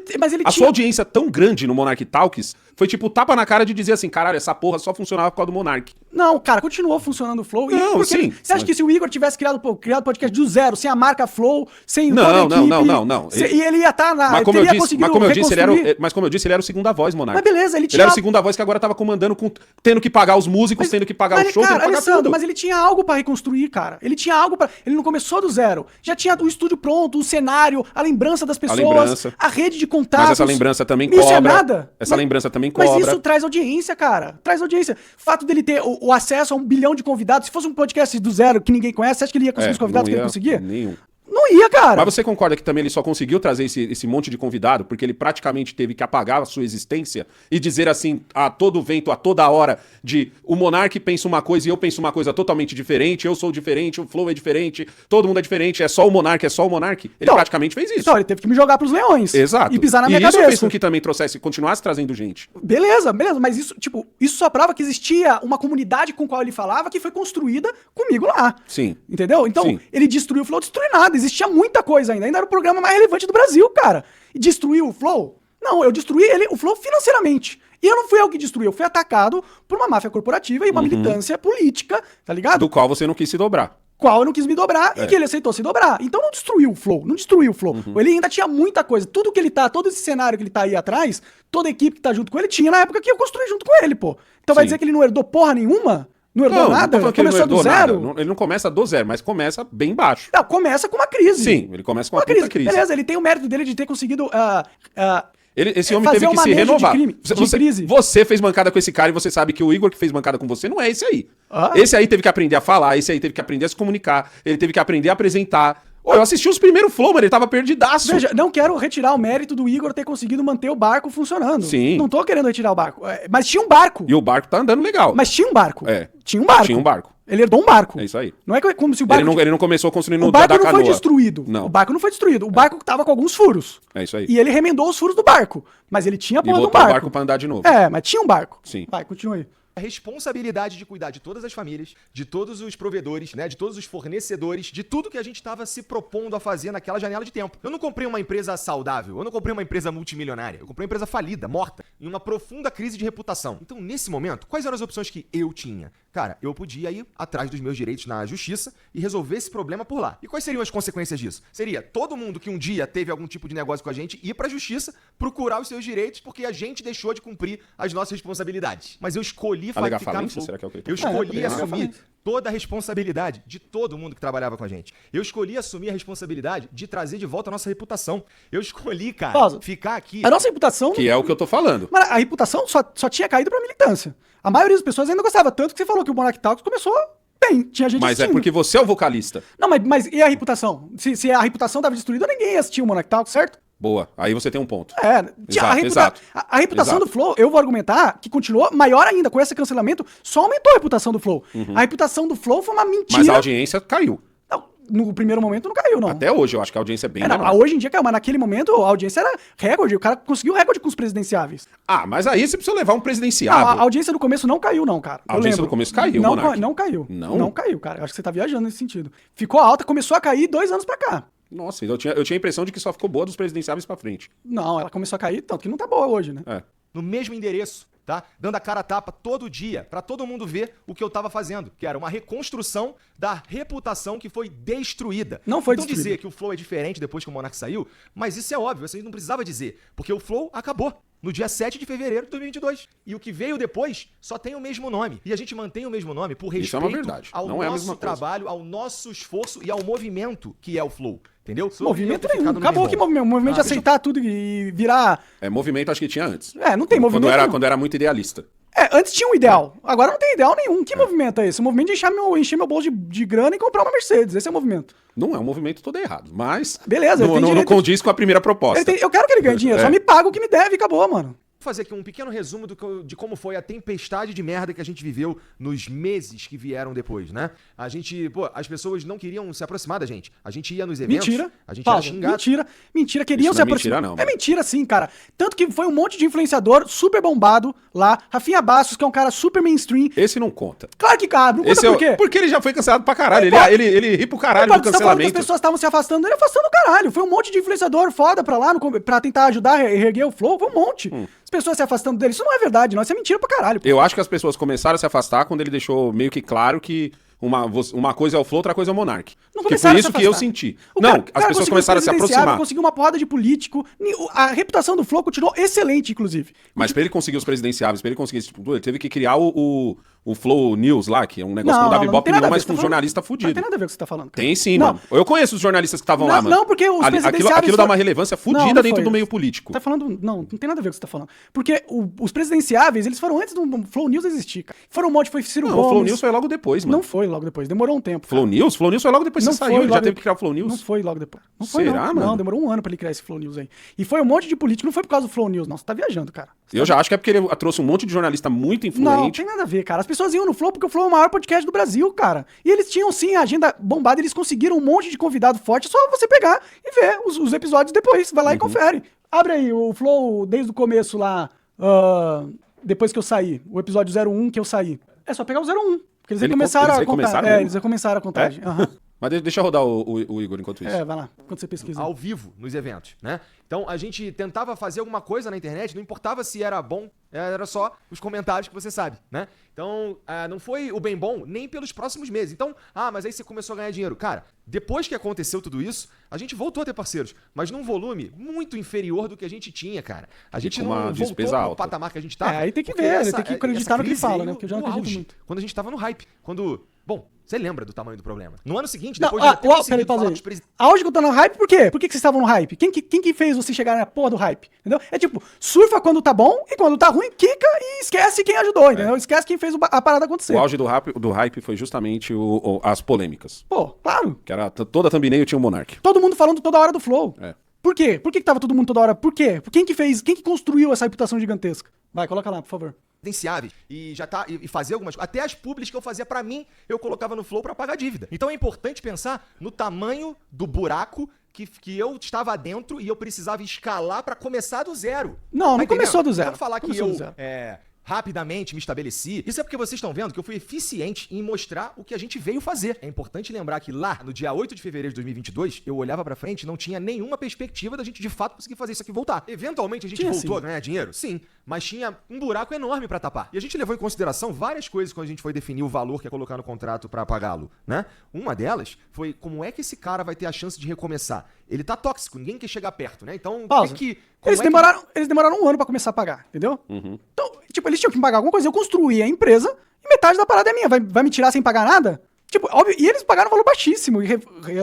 sua audiência tão grande no Monark Talks foi tipo tapa na cara de dizer dizia assim, caralho, essa porra só funcionava por causa do Monark. Não, cara, continuou funcionando o Flow. Não, porque sim. Você acha que se o Igor tivesse criado podcast do zero, sem a marca Flow, sem Não, toda a equipe... não. E ele ia estar na... Mas como, eu disse, ele era o segunda voz, Monark. Mas beleza, ele tinha... Ele era o segunda voz que agora tava comandando, tendo que pagar os músicos, tendo que pagar o show, cara, tendo que pagar Alessandro, tudo. mas ele tinha algo pra reconstruir, cara. Ele tinha algo pra... Ele não começou do zero. Já tinha o estúdio pronto, o cenário, a lembrança das pessoas, a rede de contatos. Mas essa lembrança também Isso cobra. é nada. Essa lembrança também cobra. Mas isso traz audiência, cara. Traz audiência. O fato dele ter o acesso a 1 bilhão de convidados, se fosse um podcast do zero que ninguém conhece, você acha que ele ia conseguir os convidados que ele conseguia? Nenhum. Não ia, cara. Mas você concorda que também ele só conseguiu trazer esse monte de convidado porque ele praticamente teve que apagar a sua existência e dizer assim, a todo vento, a toda hora, de o Monark pensa uma coisa e eu penso uma coisa totalmente diferente, eu sou diferente, o Flow é diferente, todo mundo é diferente, é só o Monark, é só o Monark. Ele Então, praticamente fez isso. Então, ele teve que me jogar pros leões. Exato. E pisar na minha isso cabeça. fez com que também continuasse trazendo gente. Beleza, mas isso só prova que existia uma comunidade com a qual ele falava que foi construída comigo lá. Sim. Entendeu? Então, Sim. ele destruiu o Flow, destruiu nada. Existia muita coisa ainda era o programa mais relevante do Brasil, cara. E destruiu o Flow? Não, eu destruí o Flow financeiramente. E eu não fui eu que destruí, eu fui atacado por uma máfia corporativa e uma militância política, tá ligado? Do qual você não quis se dobrar. Qual eu não quis me dobrar e que ele aceitou se dobrar. Então não destruiu o Flow, não destruiu o Flow. Ele ainda tinha muita coisa. Tudo que ele tá, todo esse cenário que ele tá aí atrás, toda a equipe que tá junto com ele, tinha na época que eu construí junto com ele, pô. Então vai dizer que ele não herdou porra nenhuma? Não herdou nada? Não começou do zero? Nada. Ele não começa do zero, mas começa bem baixo. Não, começa com uma crise. Sim, ele começa com uma puta crise. Beleza, ele tem o mérito dele de ter conseguido... Esse homem teve que se renovar. Crise. Você fez bancada com esse cara e você sabe que o Igor que fez bancada com você não é esse aí. Ah. Esse aí teve que aprender a falar, esse aí teve que aprender a se comunicar, ele teve que aprender a apresentar. Eu assisti os primeiros Flow, mano, ele tava perdidaço. Veja, não quero retirar o mérito do Igor ter conseguido manter o barco funcionando. Sim. Não tô querendo retirar o barco. Mas tinha um barco. E o barco tá andando legal. Mas tinha um barco. É. Tinha um barco. Tinha um barco. Ele herdou um barco. É isso aí. Não é como se o barco... Ele não começou construindo o barco da não canoa. foi destruído. Não. O barco não foi destruído. O barco tava com alguns furos. É isso aí. E ele remendou os furos do barco. Mas ele tinha a E porra do botou barco. o barco pra andar de novo. Mas tinha um barco. Sim. Vai, continua aí. A responsabilidade de cuidar de todas as famílias, de todos os provedores, né, de todos os fornecedores, de tudo que a gente estava se propondo a fazer naquela janela de tempo. Eu não comprei uma empresa saudável, eu não comprei uma empresa multimilionária, eu comprei uma empresa falida, morta, em uma profunda crise de reputação. Então, nesse momento, quais eram as opções que eu tinha? Cara, eu podia ir atrás dos meus direitos na justiça e resolver esse problema por lá. E quais seriam as consequências disso? Seria todo mundo que um dia teve algum tipo de negócio com a gente ir pra justiça procurar os seus direitos porque a gente deixou de cumprir as nossas responsabilidades. Mas eu escolhi Alegar ficar falência? no Será que é o que ele tá Eu escolhi alegar assumir falência. toda a responsabilidade de todo mundo que trabalhava com a gente. Eu escolhi assumir a responsabilidade de trazer de volta a nossa reputação. Eu escolhi, cara, Pausa. ficar aqui... A nossa reputação... Que é o que eu tô falando. Mas a reputação só tinha caído pra militância. A maioria das pessoas ainda gostava. Tanto que você falou que o Monark Talks começou bem. Tinha gente Mas assistindo. é porque você é o vocalista. Não, mas e a reputação? Se a reputação tava destruída, ninguém ia assistir o Monark Talks, certo? Boa. Aí você tem um ponto. Exato. A reputação do Flow, eu vou argumentar que continuou maior ainda. Com esse cancelamento, só aumentou a reputação do Flow. A reputação do Flow foi uma mentira. Mas a audiência caiu. Não, no primeiro momento não caiu, não. Até hoje eu acho que a audiência é bem menor. Hoje em dia caiu, mas naquele momento a audiência era recorde. O cara conseguiu recorde com os presidenciáveis. Ah, mas aí você precisa levar um Não, presidenciável. a audiência no começo não caiu, não, cara. A audiência no começo caiu, não, Monark. não caiu. Não? Não caiu, cara. Eu acho que você tá viajando nesse sentido. Ficou alta, começou a cair 2 anos pra cá. Nossa, então eu tinha a impressão de que só ficou boa dos presidenciáveis pra frente. Não, ela começou a cair, tanto que não tá boa hoje, né? É. no mesmo endereço, tá? Dando a cara a tapa todo dia, pra todo mundo ver o que eu tava fazendo, que era uma reconstrução da reputação que foi destruída. Não foi então destruída. dizer que o Flow é diferente depois que o Monark saiu, mas isso é óbvio, você não precisava dizer, porque o Flow acabou no dia 7 de fevereiro de 2022. E o que veio depois só tem o mesmo nome. E a gente mantém o mesmo nome por Isso é uma respeito verdade. ao Não é a nosso mesma coisa. trabalho, ao nosso esforço e ao movimento que é o Flow. Entendeu? Movimento Sobre eu ter nenhum. ficado no Acabou meu que irmão. movimento. O movimento de deixa eu- aceitar tudo e virar. É, movimento acho que tinha antes. É, não tem movimento. não. Quando era muito idealista. Antes tinha um ideal. Agora não tem ideal nenhum. Que movimento é esse? O movimento de encher meu bolso de grana e comprar uma Mercedes. Esse é o movimento. Não é um movimento todo errado, mas Beleza, ele tem não direito- condiz com a primeira proposta. Eu quero que ele ganhe dinheiro. É. Só me paga o que me deve e acabou, mano. Vou fazer aqui um pequeno resumo de como foi a tempestade de merda que a gente viveu nos meses que vieram depois, né? A gente, as pessoas não queriam se aproximar da gente. A gente ia nos eventos, Mentira. a gente Paulo, era xingado. Mentira. Queriam Isso se não é aproximar. mentira, não, É mano. mentira, sim, cara. Tanto que foi um monte de influenciador super bombado lá. Rafinha Bastos, que é um cara super mainstream. Esse não conta. Claro que cabe. Não conta Esse é por quê? Porque ele já foi cancelado pra caralho. Não Ele ri pro caralho Não do pode, você tá falando que as cancelamento. pessoas estavam se afastando dele, afastando o caralho. Foi um monte de influenciador foda pra lá, pra tentar ajudar a reerguer o Flow. Foi um monte. as pessoas se afastando dele. Isso não é verdade, não. Isso é mentira pra caralho. Pô. Eu acho que as pessoas começaram a se afastar quando ele deixou meio que claro que uma coisa é o Flow, outra coisa é o Monark. Não que começaram foi a se isso que eu afastar. senti. O Não, cara as pessoas conseguiu começaram a se presidenciável, aproximar. Conseguiu uma porrada de político. A reputação do Flow continuou excelente, inclusive. Mas pra ele conseguir os presidenciáveis, pra ele conseguir esse tipo de coisa, ele teve que criar o Flow News lá, que é um negócio que não dava não ibope tem nada nenhum, a ver, mas você com tá um falando- jornalista Não fudido. tem nada a ver com o que você tá falando. Cara. Tem sim, Não. mano. Eu conheço os jornalistas que estavam lá, mano. Não, porque os presidenciáveis... Aquilo dá uma foram- relevância Não, fudida não dentro foi. do meio político. Tá falando... Não tem nada a ver com o que você tá falando. Porque os presidenciáveis, eles foram antes do Flow News existir, cara. Foram um monte, foi Ciro Não, Gomes. o Flow News foi logo depois, mano. Não foi logo depois, demorou um tempo. Flow News? Flow News foi logo depois que Não você foi saiu, ele já logo teve de- que criar o Flow News. Não foi logo depois. Não foi, Será, não. mano? Não, demorou um ano pra ele criar esse Flow News aí. E foi um monte de político, não foi por causa do Flow News, não. Você tá viajando, cara. Eu já acho que é porque ele trouxe um monte de jornalista muito Não, influente. tem nada a ver, cara. As pessoas iam no Flow porque o Flow é o maior podcast do Brasil, cara. E eles tinham, sim, a agenda bombada, eles conseguiram um monte de convidado forte, é só você pegar e ver os episódios depois. Vai lá e confere. Abre aí o Flow desde o começo lá, depois que eu saí, o episódio 01 que eu saí. É só pegar o 01, porque eles Eles recomeçaram a recomeçaram contar. mesmo? Eles recomeçaram a contagem. Aham. Mas deixa eu rodar o Igor enquanto isso. Vai lá, quando você pesquisa. Ao vivo nos eventos, né? Então a gente tentava fazer alguma coisa na internet, não importava se era bom, era só os comentários que você sabe, né? Então não foi o bem bom nem pelos próximos meses. Então, mas aí você começou a ganhar dinheiro. Cara, depois que aconteceu tudo isso, a gente voltou a ter parceiros, mas num volume muito inferior do que a gente tinha, cara. A gente com não uma voltou despesa pro alta. patamar que a gente tava. Aí tem que porque ver, tem que acreditar no que ele crise fala, veio né? Porque eu já não no acredito auge, muito. quando a gente tava no hype. Quando... Bom, você lembra do tamanho do problema. No ano seguinte, Não, depois de eu ter peraí, conseguido pausa falar aí. com os presidentes... Auge que eu tô no hype, por quê? Por que vocês estavam no hype? Quem que fez você chegar na porra do hype? Entendeu? É tipo, surfa quando tá bom e quando tá ruim, quica e esquece quem ajudou, entendeu? Esquece quem fez a parada acontecer. O auge do hype foi justamente as polêmicas. Pô, claro. Que era toda a thumbnail tinha o Monark. Todo mundo falando toda hora do Flow. É. Por quê? Por que tava todo mundo toda hora? Por quê? Quem que construiu essa reputação gigantesca? Vai, coloca lá, por favor. Presidenciáveis e já tá e fazer algumas coisas. Até as publis que eu fazia pra mim, eu colocava no Flow pra pagar dívida. Então é importante pensar no tamanho do buraco que eu estava dentro e eu precisava escalar pra começar do zero. Não entendendo? começou do zero. Não falar que Começou eu do zero. rapidamente me estabeleci. Isso é porque vocês estão vendo que eu fui eficiente em mostrar o que a gente veio fazer. É importante lembrar que lá, no dia 8 de fevereiro de 2022, eu olhava pra frente e não tinha nenhuma perspectiva da gente de fato conseguir fazer isso aqui voltar. Eventualmente a gente Tinha voltou sim. a ganhar dinheiro? Sim, mas tinha um buraco enorme pra tapar. E a gente levou em consideração várias coisas quando a gente foi definir o valor que ia colocar no contrato pra pagá-lo, né? Uma delas foi como é que esse cara vai ter a chance de recomeçar. Ele tá tóxico, ninguém quer chegar perto, né? Então, Pausa. Eles demoraram um ano pra começar a pagar, entendeu? Então, tipo, eles tinham que me pagar alguma coisa. Eu construí a empresa e metade da parada é minha. Vai me tirar sem pagar nada? Tipo, óbvio, e eles pagaram um valor baixíssimo,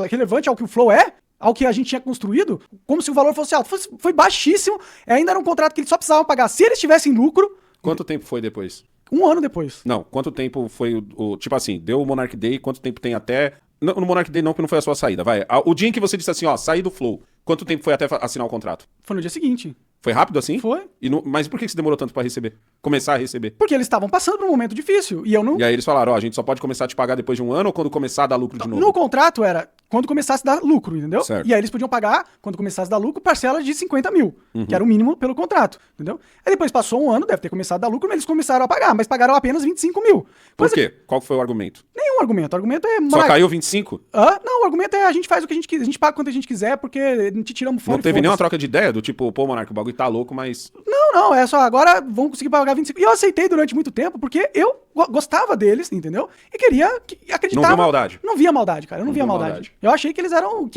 relevante ao que o Flow é, ao que a gente tinha construído, como se o valor fosse alto. Foi baixíssimo, ainda era um contrato que eles só precisavam pagar se eles tivessem lucro. Quanto tempo foi depois? Um ano depois. Não, quanto tempo foi tipo assim, deu o Monark Day, quanto tempo tem até... Não, no Monark Day não, porque não foi a sua saída, vai. O dia em que você disse assim, ó, saí do Flow, quanto tempo foi até assinar o contrato? Foi no dia seguinte. Foi rápido assim? Foi. Mas por que você demorou tanto pra receber? Começar a receber? Porque eles estavam passando por um momento difícil. E eu não. E aí eles falaram, ó, a gente só pode começar a te pagar depois de um ano ou quando começar a dar lucro de novo? No contrato era quando começasse a dar lucro, entendeu? Certo. E aí eles podiam pagar, quando começasse a dar lucro, parcelas de 50 mil, que era o mínimo pelo contrato, entendeu? Aí depois passou um ano, deve ter começado a dar lucro, mas eles começaram a pagar, mas pagaram apenas 25 mil. Por Coisa- quê? Qual foi o argumento? Nenhum argumento. O argumento é... Só caiu 25? Não, o argumento é a gente faz o que a gente quiser, a gente paga quanto a gente quiser, porque não te tiramos fora. Não teve nenhuma troca de ideia do tipo, pô, Monark, o bagulho tá louco, mas... Não, é só agora vão conseguir pagar 25. E eu aceitei durante muito tempo, porque eu gostava deles, entendeu? E queria acreditar. Não viu maldade? Não via maldade, cara. Eu não via viu maldade. maldade. Eu achei que eles eram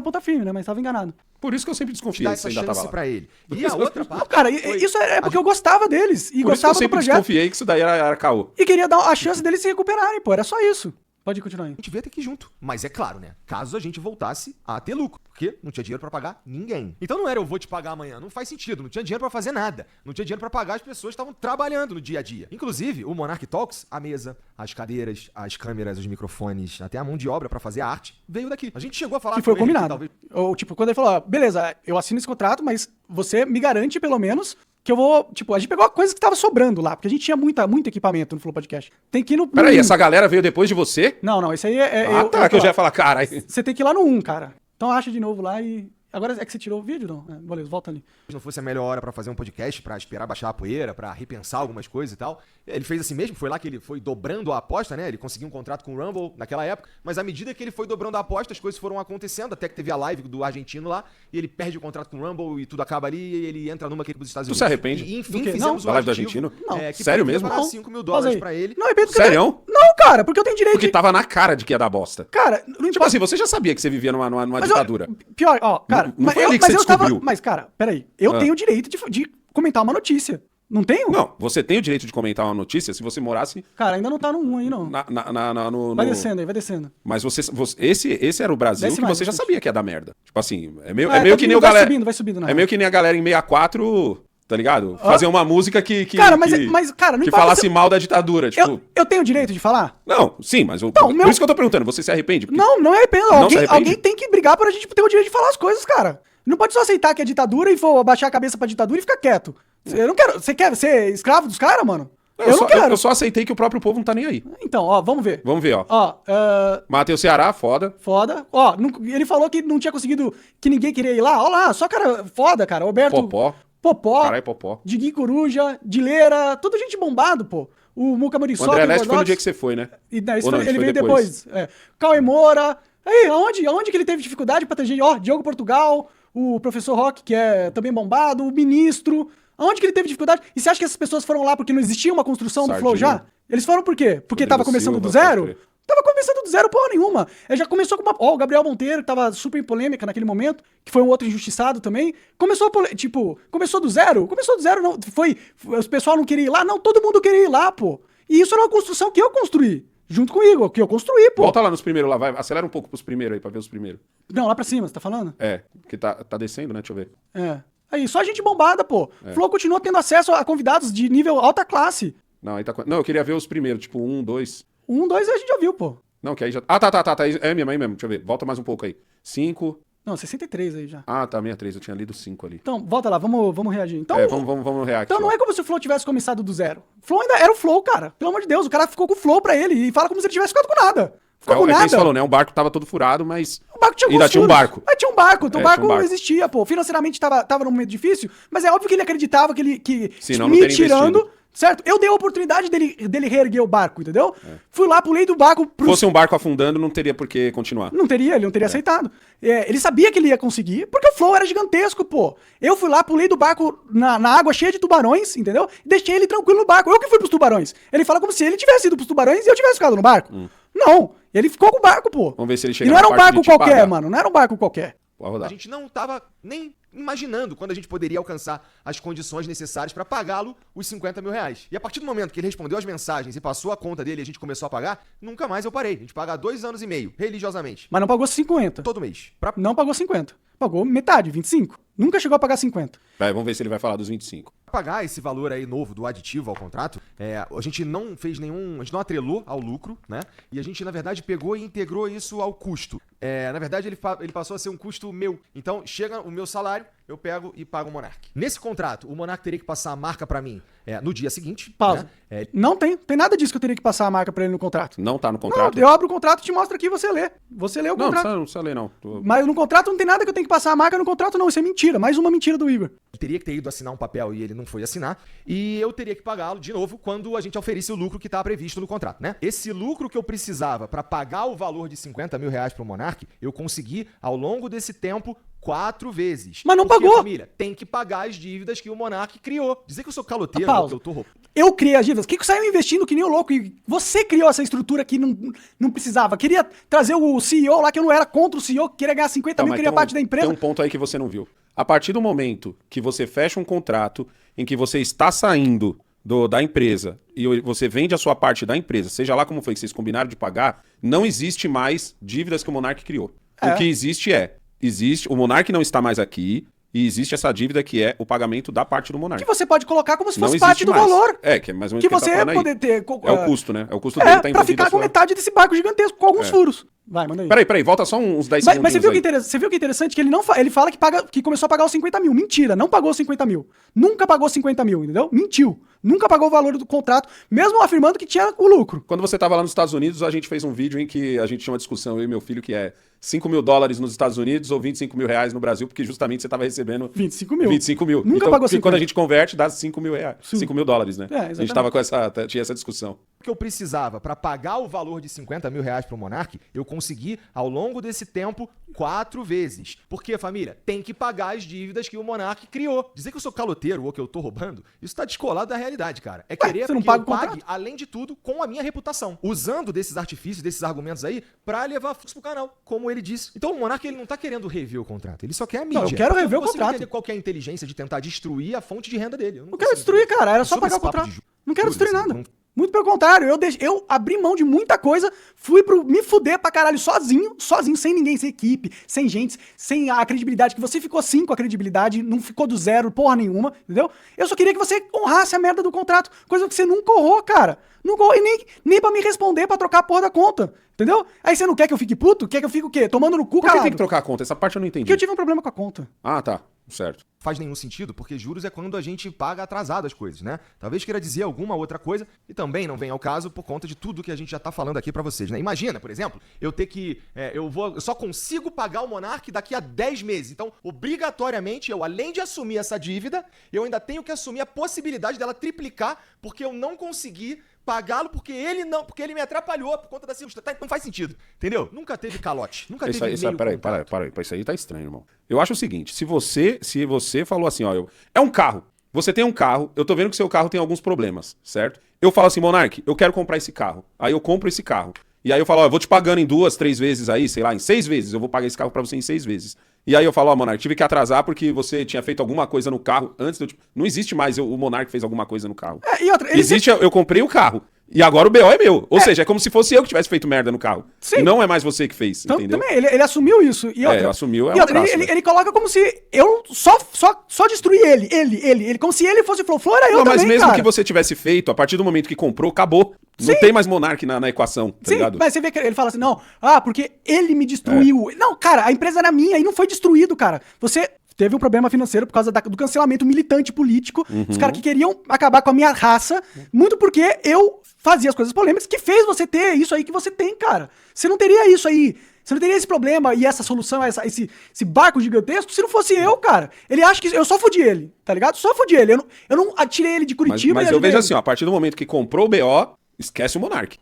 ponta firme, né? Mas tava enganado. Por isso que eu sempre desconfiei Dar que você essa ainda tava chance lá. pra ele. E a outra parte... Não, cara, isso é porque eu gostava deles. E Por isso que eu gostava do sempre projeto. desconfiei que isso daí era caô. E queria dar a chance deles se recuperarem, pô. Era só isso. Pode continuar aí. A gente devia ter que ir junto. Mas é claro, né? Caso a gente voltasse a ter lucro. Porque não tinha dinheiro pra pagar ninguém. Então não era eu vou te pagar amanhã. Não faz sentido. Não tinha dinheiro pra fazer nada. Não tinha dinheiro pra pagar as pessoas que estavam trabalhando no dia a dia. Inclusive, o Monark Talks, a mesa, as cadeiras, as câmeras, os microfones, até a mão de obra pra fazer a arte, veio daqui. A gente chegou a falar Que foi com ele que combinado. talvez... Ou, tipo, quando ele falou, ó, beleza, eu assino esse contrato, mas você me garante, pelo menos, que eu vou... Tipo, a gente pegou a coisa que tava sobrando lá, porque a gente tinha muito equipamento no Flow Podcast. Tem que ir no... Peraí, essa galera veio depois de você? Não, esse aí é... Que eu já ia falar, caralho. Você tem que ir lá no 1, cara. Então acha de novo lá e Agora é que você tirou o vídeo, não? Beleza, volta ali. Se não fosse a melhor hora pra fazer um podcast, pra esperar baixar a poeira, pra repensar algumas coisas e tal. Ele fez assim mesmo, foi lá que ele foi dobrando a aposta, né? Ele conseguiu um contrato com o Rumble naquela época, mas à medida que ele foi dobrando a aposta, as coisas foram acontecendo, até que teve a live do argentino lá, e ele perde o contrato com o Rumble e tudo acaba ali, e ele entra numa que ele pros Estados Unidos. Tu se arrepende? E, enfim, Do quê? fizemos Da live do argentino? Não. Sério mesmo? Pagar Não. $5 mil pra ele. Não, arrependo porque Sério? Não, cara, porque eu tenho direito Porque tava na cara de que ia dar bosta. Cara, não Tipo importa. assim, você já sabia que você vivia numa Mas ditadura. Pior, ó, cara... Não foi ali que você descobriu. Mas, cara, peraí. Eu tenho o direito de comentar uma notícia. Não tenho? Não, você tem o direito de comentar uma notícia se você morasse Cara, ainda não tá no 1 aí, não. no... Vai descendo aí, vai descendo. Mas esse era o Brasil Desce que mais, você já desce. sabia que ia dar merda. Tipo assim, é meio Tá que nem o vai galera... subindo, vai subindo, na É real. meio que nem a galera em 64, tá ligado? Fazer uma música que Cara, mas, cara, não que importa falasse se- mal da ditadura, tipo... Eu tenho o direito de falar? Não, sim, mas Não, por meu- isso que eu tô perguntando, você se arrepende? Porque- Não, não é pena. Não se arrepende? Alguém tem que brigar pra gente ter o direito de falar as coisas, cara. Não pode só aceitar que é ditadura e for abaixar a cabeça pra ditadura e ficar quieto. Eu não quero. Você quer ser escravo dos caras, mano? Eu não quero. Eu só aceitei que o próprio povo não tá nem aí. Então, ó, vamos ver. Vamos ver, ó. Ó, Matei o Ceará, foda. foda. Ó, ele falou que não tinha conseguido, que ninguém queria ir lá. Ó lá, só cara foda, cara. Roberto. Popó. Caralho, Popó. Diguinho Coruja, Dileira, tudo gente bombado, pô. O Muca O Muriçoca. André Leste foi no dia que você foi, né? E, não, Ou não, ele foi veio depois. Cauê Moura. Aí, aonde que ele teve dificuldade pra ter gente? Ó, Diogo Portugal, o professor Roque, que é também bombado, o ministro. Aonde que ele teve dificuldade? E você acha que essas pessoas foram lá porque não existia uma construção do Flow já? Eles foram por quê? Porque Rodrigo tava começando do Silva, zero? pode crer. Tava começando do zero porra nenhuma. Ele já começou com uma... Ó, o Gabriel Monteiro, que tava super em polêmica naquele momento, que foi um outro injustiçado também. Começou do zero? Começou do zero, não. O pessoal não queria ir lá? Não, todo mundo queria ir lá, pô. E isso era uma construção que eu construí. Junto comigo, que eu construí, pô. Volta lá nos primeiros lá, vai. Acelera um pouco pros primeiros aí, pra ver os primeiros. Não, lá pra cima, você tá falando? É, porque tá descendo, né? Deixa eu ver. É. Aí, só gente bombada, pô. Flow continua tendo acesso a convidados de nível alta classe. Não, aí tá... Não, eu queria ver os primeiros, tipo 1, 2... 1, 2 a gente já viu, pô. Não, que aí já... Ah, tá. É mesmo. Deixa eu ver. Volta mais um pouco aí. 5... Não, 63 aí já. Ah, tá, 63. Eu tinha lido 5 ali. Então, volta lá, vamos reagir. Então, Vamos react. então não é como se o Flow tivesse começado do zero. O Flow ainda era o Flow, cara. Pelo amor de Deus, o cara ficou com o Flow pra ele e fala como se ele tivesse ficado com nada. Ficou com É nada. quem você falou, né? O barco tava todo furado, mas... O barco tinha ainda alguns tinha um furos. barco. Mas tinha um barco, então o É, barco tinha um não barco. existia, pô. Financeiramente tava num momento difícil, mas é óbvio que ele acreditava que Senão me não teria tirando, investido. certo? Eu dei a oportunidade dele reerguer o barco, entendeu? Fui lá, pulei do barco Se fosse um barco afundando, não teria por que continuar. Ele não teria aceitado. Ele sabia que ele ia conseguir, porque o Flow era gigantesco, pô. Eu fui lá, pulei do barco na água cheia de tubarões, entendeu? E deixei ele tranquilo no barco. Eu que fui pros tubarões. Ele fala como se ele tivesse ido pros tubarões e eu tivesse ficado no barco. Não, ele ficou com o barco, pô. Vamos ver se ele E chega não na era um parte barco de te qualquer, pagar. mano. Não era um barco qualquer. Pode rodar. A gente não tava nem imaginando quando a gente poderia alcançar as condições necessárias pra pagá-lo os $50 mil. E a partir do momento que ele respondeu as mensagens e passou a conta dele e a gente começou a pagar, nunca mais eu parei. A gente paga há 2 anos e meio, religiosamente. Mas não pagou 50. Todo mês. Pra Não pagou 50. Pagou metade, 25. Nunca chegou a pagar 50. Vai, vamos ver se ele vai falar dos 25. pagar esse valor aí novo do aditivo ao contrato, a gente não fez nenhum... A gente não atrelou ao lucro, né? E a gente, na verdade, pegou e integrou isso ao custo. Na verdade, ele passou a ser um custo meu. Então, chega o meu salário, eu pego e pago o Monark. Nesse contrato, o Monark teria que passar a marca pra mim no dia seguinte. Pausa. Né? Não tem nada disso que eu teria que passar a marca pra ele no contrato. Não tá no Não, contrato? eu abro o contrato e te mostro aqui e você lê. Você lê o Não, contrato. não precisa ler, não. Mas no contrato não tem nada que eu tenho que passar a marca no contrato, não. Isso é mentira. Mais uma mentira do Igor. Ele teria que ter ido assinar um papel e ele não foi assinar. E eu teria que pagá-lo de novo quando a gente oferisse o lucro que está previsto no contrato, né? Esse lucro que eu precisava para pagar o valor de R$50 mil pro Monark, eu consegui ao longo desse tempo 4 vezes. Mas não Porque, pagou. família, tem que pagar as dívidas que o Monark criou. Dizer que eu sou caloteiro, Pausa. que eu tô roubando. Eu criei as dívidas. O que saiu investindo que nem o louco? E você criou essa estrutura que não precisava. Queria trazer o CEO lá, que eu não era contra o CEO, que queria ganhar 50 mil, mas queria parte da empresa. Tem um ponto aí que você não viu. A partir do momento que você fecha um contrato em que você está saindo da empresa e você vende a sua parte da empresa, seja lá como foi que vocês combinaram de pagar, não existe mais dívidas que o Monark criou. O que existe o Monark não está mais aqui e existe essa dívida que é o pagamento da parte do Monark. Que você pode colocar como se Não fosse existe parte do mais. valor. Que é mais ou menos Que o que ele você tá falando aí. poder ter... É o custo, né? É o custo dele tá pra envolvido ficar a com sua... metade desse barco gigantesco, com alguns furos. Vai, manda aí. Peraí, volta só uns 10 segundos. Mas você viu que é interessante? Que ele fala que começou a pagar os 50 mil. Mentira, não pagou os 50 mil. Nunca pagou 50 mil, entendeu? Mentiu. Nunca pagou o valor do contrato, mesmo afirmando que tinha o lucro. Quando você tava lá nos Estados Unidos, a gente fez um vídeo em que a gente tinha uma discussão, eu e meu filho, que é $5.000 nos Estados Unidos ou 25 mil reais no Brasil, porque justamente você tava recebendo 25 mil. 25 mil. Nunca então, pagou 50. quando a gente converte, dá 5 mil reais. Sim. 5 mil dólares, né? Exatamente. A gente tava tinha essa discussão. Que eu precisava para pagar o valor de 50 mil reais pro Monark, eu consegui ao longo desse tempo 4 vezes. Porque, família, tem que pagar as dívidas que o Monark criou. Dizer que eu sou caloteiro ou que eu tô roubando, isso tá descolado da realidade, cara. É querer você não que paga eu o contrato? pague, além de tudo, com a minha reputação. Usando desses artifícios, desses argumentos aí, pra levar fluxo pro canal, como ele disse. Então o Monark, ele não tá querendo rever o contrato, ele só quer a mídia. Não, eu quero rever o não consigo contrato. entender qual que é a inteligência de tentar destruir a fonte de renda dele. Eu Não quero destruir, cara. Era só Sobre pagar o esse papo contrato. de Não quero destruir juros, nada. não- Muito pelo contrário, eu abri mão de muita coisa, fui pro me fuder pra caralho sozinho, sem ninguém, sem equipe, sem gente, sem a credibilidade, que você ficou sim com a credibilidade, não ficou do zero, porra nenhuma, entendeu? Eu só queria que você honrasse a merda do contrato, coisa que você nunca honrou, cara. Não honrou, e nem pra me responder pra trocar a porra da conta, entendeu? Aí você não quer que eu fique puto? Quer que eu fique o quê? Tomando no cu, Por que calado? tem que trocar a conta? Essa parte eu não entendi. Porque eu tive um problema com a conta. Ah, tá. Certo. Faz nenhum sentido, porque juros é quando a gente paga atrasado as coisas, né? Talvez queira dizer alguma outra coisa e também não vem ao caso por conta de tudo que a gente já tá falando aqui pra vocês, né? Imagina, por exemplo, eu ter que... eu só consigo pagar o Monark daqui a 10 meses. Então, obrigatoriamente, eu, além de assumir essa dívida, eu ainda tenho que assumir a possibilidade dela triplicar, porque eu não consegui pagá-lo porque ele me atrapalhou por conta da circunstância. Não faz sentido, entendeu? Nunca teve calote, nunca teve meio Peraí, isso aí tá estranho, irmão. Eu acho o seguinte, se você falou assim, ó, é um carro, você tem um carro, eu tô vendo que seu carro tem alguns problemas, certo? Eu falo assim, Monark, eu quero comprar esse carro. Aí eu compro esse carro. E aí eu falo, ó, eu vou te pagando em 2, 3 vezes aí, sei lá, em 6 vezes, eu vou pagar esse carro pra você em 6 vezes. E aí eu falo, ó, Monark, tive que atrasar porque você tinha feito alguma coisa no carro antes de eu... Não existe mais o Monark fez alguma coisa no carro. E outra, Eu comprei o carro. E agora o BO é meu. Ou seja, é como se fosse eu que tivesse feito merda no carro. Sim. E não é mais você que fez, Então, entendeu? também, ele assumiu isso. E outra, assumiu, é e um outra, traço, né? ele coloca como se eu só destruí ele. Como se ele fosse Flor, era eu Não, também, mas mesmo cara. que você tivesse feito, a partir do momento que comprou, acabou. Não Sim. tem mais Monark na equação, tá Sim, ligado? mas você vê que ele fala assim, não, porque ele me destruiu. Não, cara, a empresa era minha e não foi destruído, cara. Você teve um problema financeiro por causa do cancelamento militante político, os caras que queriam acabar com a minha raça, muito porque eu fazia as coisas polêmicas, que fez você ter isso aí que você tem, cara. Você não teria isso aí, você não teria esse problema e essa solução, esse barco gigantesco, se não fosse eu, cara. Ele acha que eu só fudi ele, tá ligado? Só fudi ele. Eu não atirei ele de Curitiba. Mas eu vejo assim, ó, a partir do momento que comprou o BO, esquece o Monark.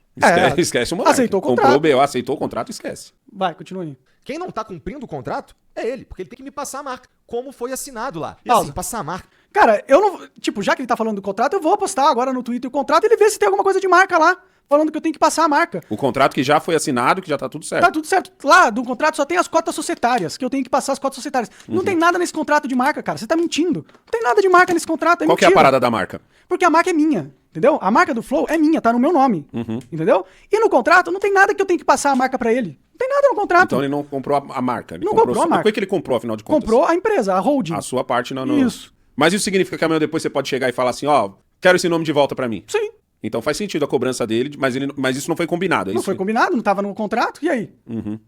Esquece o Monark. Aceitou o Comprou o BO, aceitou o contrato, esquece. Vai, continua aí. Quem não tá cumprindo o contrato é ele, porque ele tem que me passar a marca, como foi assinado lá. E Pausa. assim, passar a marca. Cara, eu não. Tipo, já que ele tá falando do contrato, eu vou postar agora no Twitter o contrato e ele vê se tem alguma coisa de marca lá, falando que eu tenho que passar a marca. O contrato que já foi assinado, que já tá tudo certo. Tá tudo certo. Lá do contrato só tem as cotas societárias, que eu tenho que passar as cotas societárias. Não tem nada nesse contrato de marca, cara. Você tá mentindo. Não tem nada de marca nesse contrato. Qual que é a parada da marca? Porque a marca é minha, entendeu? A marca do Flow é minha, tá no meu nome, entendeu? E no contrato não tem nada que eu tenho que passar a marca pra ele. Não tem nada no contrato. Então ele não comprou a marca. Ele Não comprou a marca. O que ele comprou, afinal de contas? Comprou a empresa, a holding. A sua parte não. Isso. Mas isso significa que amanhã depois você pode chegar e falar assim, ó, quero esse nome de volta pra mim. Sim. Então faz sentido a cobrança dele, mas isso não foi combinado, é Não isso? foi combinado, não tava no contrato, e aí?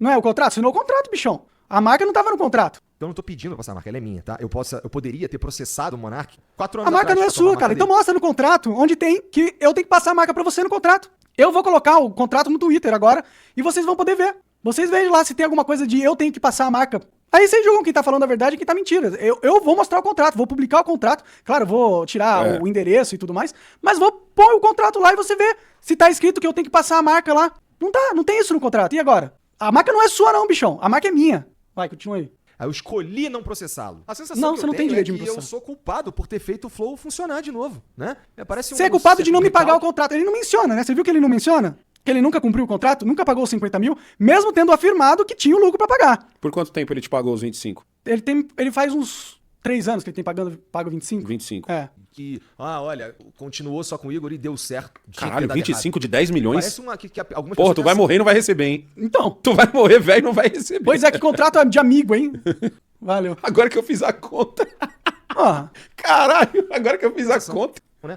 Não é o contrato? Assinou o contrato, bichão. A marca não tava no contrato. Eu não tô pedindo pra passar a marca, ela é minha, tá? Eu poderia ter processado o Monark 4 anos A marca atrás não é pra tomar a sua, marca cara. Então dele. mostra no contrato onde tem que eu tenho que passar a marca pra você no contrato. Eu vou colocar o contrato no Twitter agora e vocês vão poder ver. Vocês veem lá se tem alguma coisa de eu tenho que passar a marca. Aí vocês julgam quem tá falando a verdade e quem tá mentira. Eu vou mostrar o contrato, vou publicar o contrato. Claro, eu vou tirar o endereço e tudo mais, mas vou pôr o contrato lá e você vê se tá escrito que eu tenho que passar a marca lá. Não tem isso no contrato. E agora? A marca não é sua não, bichão. A marca é minha. Vai, continua aí. Aí eu escolhi não processá-lo. A sensação Não, que você eu não tem tenho direito é de que me eu processar. sou culpado por ter feito o Flow funcionar de novo, né? Parece Você é culpado de não me pagar o contrato. Ele não menciona, né? Você viu que ele não menciona? Que ele nunca cumpriu o contrato, nunca pagou os 50 mil, mesmo tendo afirmado que tinha o lucro pra pagar. Por quanto tempo ele te pagou os 25? Ele faz uns 3 anos que ele tem pago 25. 25. É. Que, olha, continuou só com o Igor e deu certo. Tinha que ter Caralho, dado 25 errado. de 10 milhões? Parece uma que algumas Porra, pessoas tu vai pensam- morrer e não vai receber, hein? Então, Tu vai morrer, velho, e não vai receber. pois é, que contrato de amigo, hein? Valeu. Agora que eu fiz a conta. Ó, Caralho, agora que eu fiz a conta. né?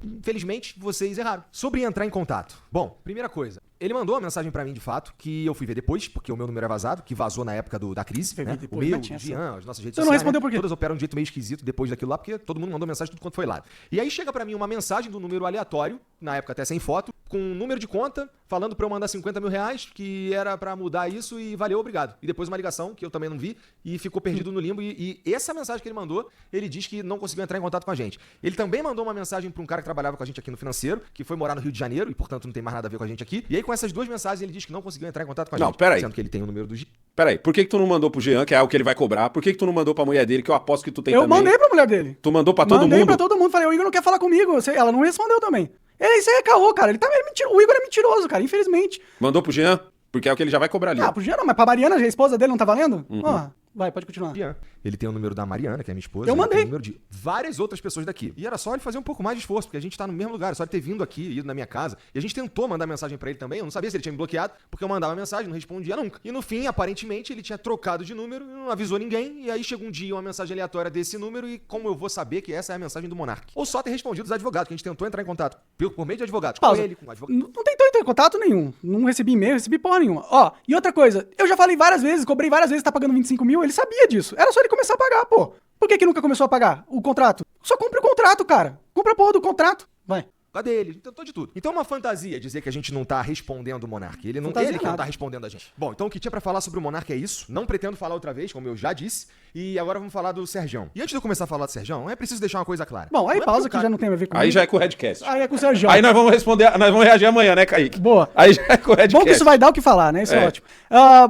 Infelizmente, vocês erraram. Sobre entrar em contato. Bom, primeira coisa. Ele mandou uma mensagem pra mim, de fato, que eu fui ver depois, porque o meu número é vazado, que vazou na época da crise, né? Depois, o meu, o tinha Jean, as nossas redes Você não sociais, respondeu por quê? Todas operam de um jeito meio esquisito depois daquilo lá, porque todo mundo mandou mensagem de tudo quanto foi lá. E aí chega pra mim uma mensagem do número aleatório, na época até sem foto, com um número de conta, falando pra eu mandar 50 mil reais, que era pra mudar isso e valeu, obrigado. E depois uma ligação, que eu também não vi, e ficou perdido no limbo. E essa mensagem que ele mandou, ele diz que não conseguiu entrar em contato com a gente. Ele também mandou uma mensagem pra um cara que trabalhava com a gente aqui no financeiro, que foi morar no Rio de Janeiro, e portanto não tem mais nada a ver com a gente aqui. E aí com essas duas mensagens ele diz que não conseguiu entrar em contato com a gente. Não, peraí. Sendo que ele tem o número do... Peraí, por que tu não mandou pro Jean, que é o que ele vai cobrar? Por que tu não mandou pra mulher dele, que eu aposto que tu tem Eu também? mandei pra mulher dele. Tu mandou pra todo Mandei mundo? pra todo mundo. Falei, o Igor não quer falar comigo. Ela não respondeu também. Isso aí é caô, cara. O Igor é mentiroso, cara, infelizmente. Mandou pro Jean? Porque é o que ele já vai cobrar ali. Ah, pro Jean não, mas pra Mariana, a esposa dele, não tá valendo? Ó, vai, pode continuar. Ele tem o número da Mariana, que é minha esposa. Eu ele mandei. tem o número de várias outras pessoas daqui. E era só ele fazer um pouco mais de esforço, porque a gente tá no mesmo lugar. É só ele ter vindo aqui, ido na minha casa. E a gente tentou mandar mensagem pra ele também. Eu não sabia se ele tinha me bloqueado, porque eu mandava mensagem, não respondia nunca. E no fim, aparentemente, ele tinha trocado de número, não avisou ninguém. E aí chegou um dia uma mensagem aleatória desse número. E como eu vou saber que essa é a mensagem do Monark? Ou só ter respondido os advogados, que a gente tentou entrar em contato por meio de advogados. Pausa. Com ele, com o advogado. Não tentou entrar em contato nenhum. Não recebi e-mail, recebi porra nenhuma. Ó, e outra coisa, eu já falei várias vezes, cobrei várias vezes, tá pagando 25 mil, ele sabia disso. Era só ele começar a pagar, pô. Por que nunca começou a pagar o contrato? Só cumpre o contrato, cara. Cumpre a porra do contrato. Vai. Cadê ele? A gente tentou de tudo. Então é uma fantasia dizer que a gente não tá respondendo o Monark. Ele que não tá respondendo a gente. Bom, então o que tinha pra falar sobre o Monark é isso. Não pretendo falar outra vez, como eu já disse. E agora vamos falar do Serjão. E antes de eu começar a falar do Serjão, é preciso deixar uma coisa clara. Bom, aí Não é pausa porque que já não tem a ver com Aí já é com o Redcast. Aí é com o Sérgio. Aí nós vamos responder, nós vamos reagir amanhã, né, Kaique? Boa. Aí já é com o Redcast. Bom que isso vai dar o que falar, né? Isso é ótimo.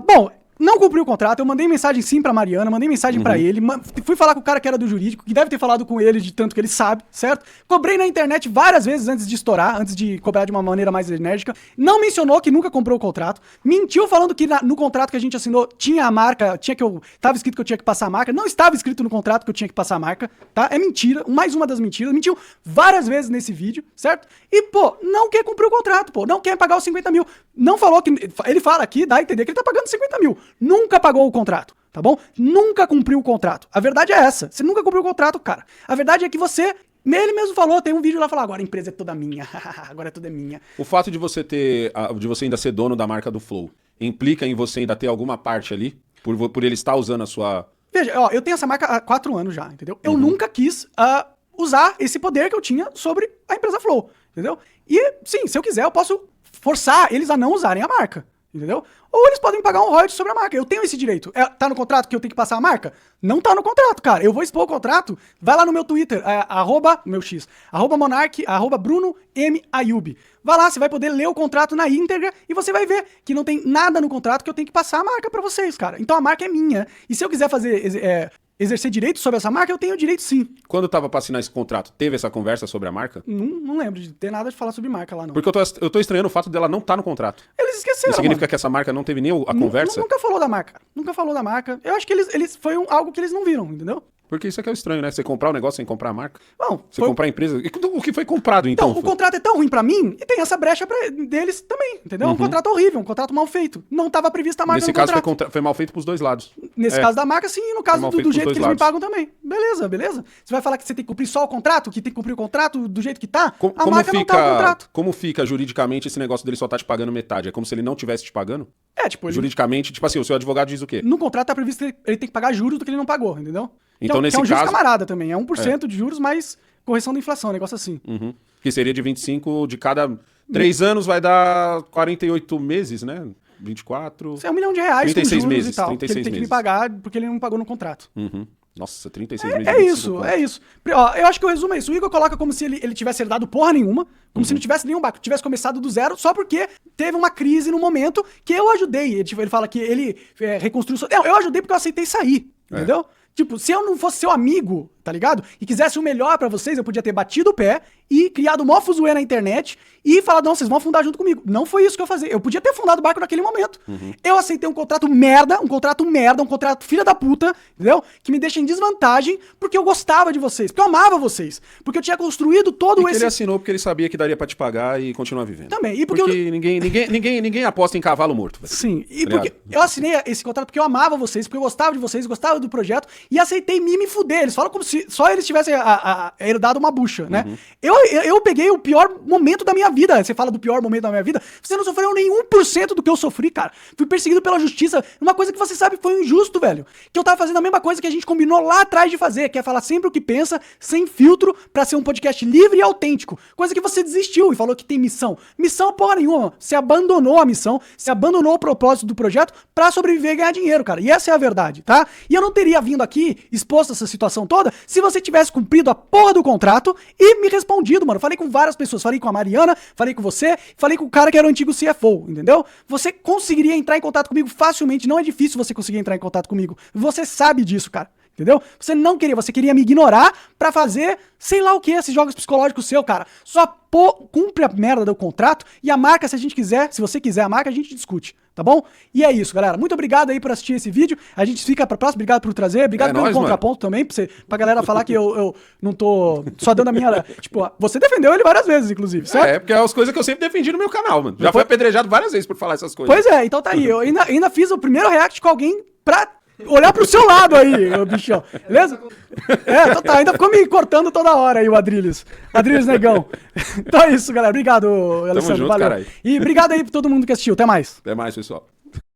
Bom, não cumpri o contrato, eu mandei mensagem sim pra Mariana, mandei mensagem pra ele, fui falar com o cara que era do jurídico, que deve ter falado com ele de tanto que ele sabe, certo? Cobrei na internet várias vezes antes de estourar, antes de cobrar de uma maneira mais enérgica. Não mencionou que nunca comprou o contrato. Mentiu falando que no contrato que a gente assinou tinha a marca, tava escrito que eu tinha que passar a marca. Não estava escrito no contrato que eu tinha que passar a marca, tá? É mentira, mais uma das mentiras. Mentiu várias vezes nesse vídeo, certo? E, pô, não quer cumprir o contrato, pô, não quer pagar os 50 mil. Não falou que... Ele fala aqui, dá a entender que ele tá pagando 50 mil. Nunca pagou o contrato, tá bom? Nunca cumpriu o contrato. A verdade é essa. Você nunca cumpriu o contrato, cara. A verdade é que você... Ele mesmo falou, tem um vídeo lá falando, agora a empresa é toda minha. Agora tudo é minha. O fato de você ainda ser dono da marca do Flow, implica em você ainda ter alguma parte ali? Por ele estar usando a sua... Veja, ó, eu tenho essa marca há 4 anos já, entendeu? Eu nunca quis usar esse poder que eu tinha sobre a empresa Flow, entendeu? E, sim, se eu quiser, eu posso forçar eles a não usarem a marca. Entendeu? Ou eles podem pagar um royalties sobre a marca. Eu tenho esse direito. Tá no contrato que eu tenho que passar a marca? Não tá no contrato, cara. Eu vou expor o contrato. Vai lá no meu Twitter, @Monark, @Bruno M. Ayub. Vai lá, você vai poder ler o contrato na íntegra e você vai ver que não tem nada no contrato que eu tenho que passar a marca pra vocês, cara. Então a marca é minha. E se eu quiser exercer direito sobre essa marca, eu tenho direito sim. Quando tava pra assinar esse contrato, teve essa conversa sobre a marca? Não lembro de ter nada de falar sobre marca lá, não. Porque eu tô estranhando o fato dela não estar no contrato. Eles esqueceram, Isso significa mano. que essa marca não teve nem a conversa? Nunca falou da marca. Nunca falou da marca. Eu acho que eles foi algo que eles não viram, entendeu? Porque isso é que é o estranho, né? Você comprar o negócio sem comprar a marca. Bom, Você comprar a empresa. O que foi comprado, então? Então, o contrato é tão ruim pra mim e tem essa brecha deles também, entendeu? É um contrato horrível, um contrato mal feito. Não estava prevista a marca Nesse no caso contrato. foi mal feito pros dois lados. Nesse caso da marca, sim, e no caso mal do feito jeito pros que dois eles me lados. pagam também. Beleza. Você vai falar que você tem que cumprir só o contrato, que tem que cumprir o contrato do jeito que tá? A marca não tá no contrato. Como fica juridicamente esse negócio dele só tá te pagando metade? É como se ele não tivesse te pagando? Juridicamente, tipo assim, o seu advogado diz o quê? No contrato tá previsto que ele tem que pagar juros do que ele não pagou, entendeu? Então, nesse que é um juros caso... camarada também. É 1% de juros mais correção da inflação, um negócio assim. Uhum. Que seria de 25 de cada 3 anos vai dar 48 meses, né? 24... Isso é R$1 milhão 36 com juros meses, e tal. 36 que ele tem que me meses. pagar porque ele não pagou no contrato. Uhum. Nossa, 36 meses. É isso. Ó, eu acho que o resumo é isso. O Igor coloca como se ele tivesse herdado porra nenhuma, como se não tivesse nenhum banco, tivesse começado do zero, só porque teve uma crise no momento que eu ajudei. Ele fala que ele reconstruiu... Não, eu ajudei porque eu aceitei sair, entendeu? Tipo, se eu não fosse seu amigo, tá ligado? E quisesse o melhor pra vocês, eu podia ter batido o pé e criado mó fuzuê na internet e falado, não, vocês vão afundar junto comigo. Não foi isso que eu fazia. Eu podia ter afundado o barco naquele momento. Eu aceitei um contrato merda, um contrato filha da puta, entendeu? Que me deixa em desvantagem porque eu gostava de vocês, porque eu amava vocês, porque eu tinha construído todo Ele assinou porque ele sabia que daria pra te pagar e continuar vivendo. Também. E porque ninguém aposta em cavalo morto. Velho. Sim, e porque eu assinei esse contrato porque eu amava vocês, porque eu gostava de vocês, gostava do projeto e aceitei me fuder. Eles falam como se só eles tivessem herdado uma bucha, né? Eu peguei o pior momento da minha vida. Você fala do pior momento da minha vida. Você não sofreu nem 1% do que eu sofri, cara. Fui perseguido pela justiça. Uma coisa que você sabe que foi injusto, velho. Que eu tava fazendo a mesma coisa que a gente combinou lá atrás de fazer, que é falar sempre o que pensa, sem filtro, pra ser um podcast livre e autêntico. Coisa que você desistiu e falou que tem missão. Missão porra nenhuma. Você abandonou a missão, você abandonou o propósito do projeto pra sobreviver e ganhar dinheiro, cara. E essa é a verdade, tá? E eu não teria vindo aqui exposto a essa situação toda se você tivesse cumprido a porra do contrato e me respondido, mano. Falei com várias pessoas. Falei com a Mariana, falei com você, falei com o cara que era o antigo CFO, entendeu? Você conseguiria entrar em contato comigo facilmente. Não é difícil você conseguir entrar em contato comigo. Você sabe disso, cara. Entendeu? Você não queria, você queria me ignorar pra fazer sei lá o que, esses jogos psicológicos seu, cara. Só cumpre a merda do contrato e a marca, se a gente quiser, se você quiser a marca, a gente discute, tá bom? E é isso, galera. Muito obrigado aí por assistir esse vídeo. A gente fica pra próxima. Obrigado por trazer. Obrigado pelo contraponto também, pra galera falar que eu não tô só dando a minha... Tipo, você defendeu ele várias vezes, inclusive, certo? É, porque é as coisas que eu sempre defendi no meu canal, mano. Já foi apedrejado várias vezes por falar essas coisas. Pois é, então tá aí. Eu ainda fiz o primeiro react com alguém pra olhar pro seu lado aí, ô bichão. Beleza? Então tá. Ainda ficou me cortando toda hora aí o Adrilles. Adrilles Negão. Então é isso, galera. Obrigado, Alessandro. Junto, valeu. Carai. E obrigado aí pra todo mundo que assistiu. Até mais. Até mais, pessoal.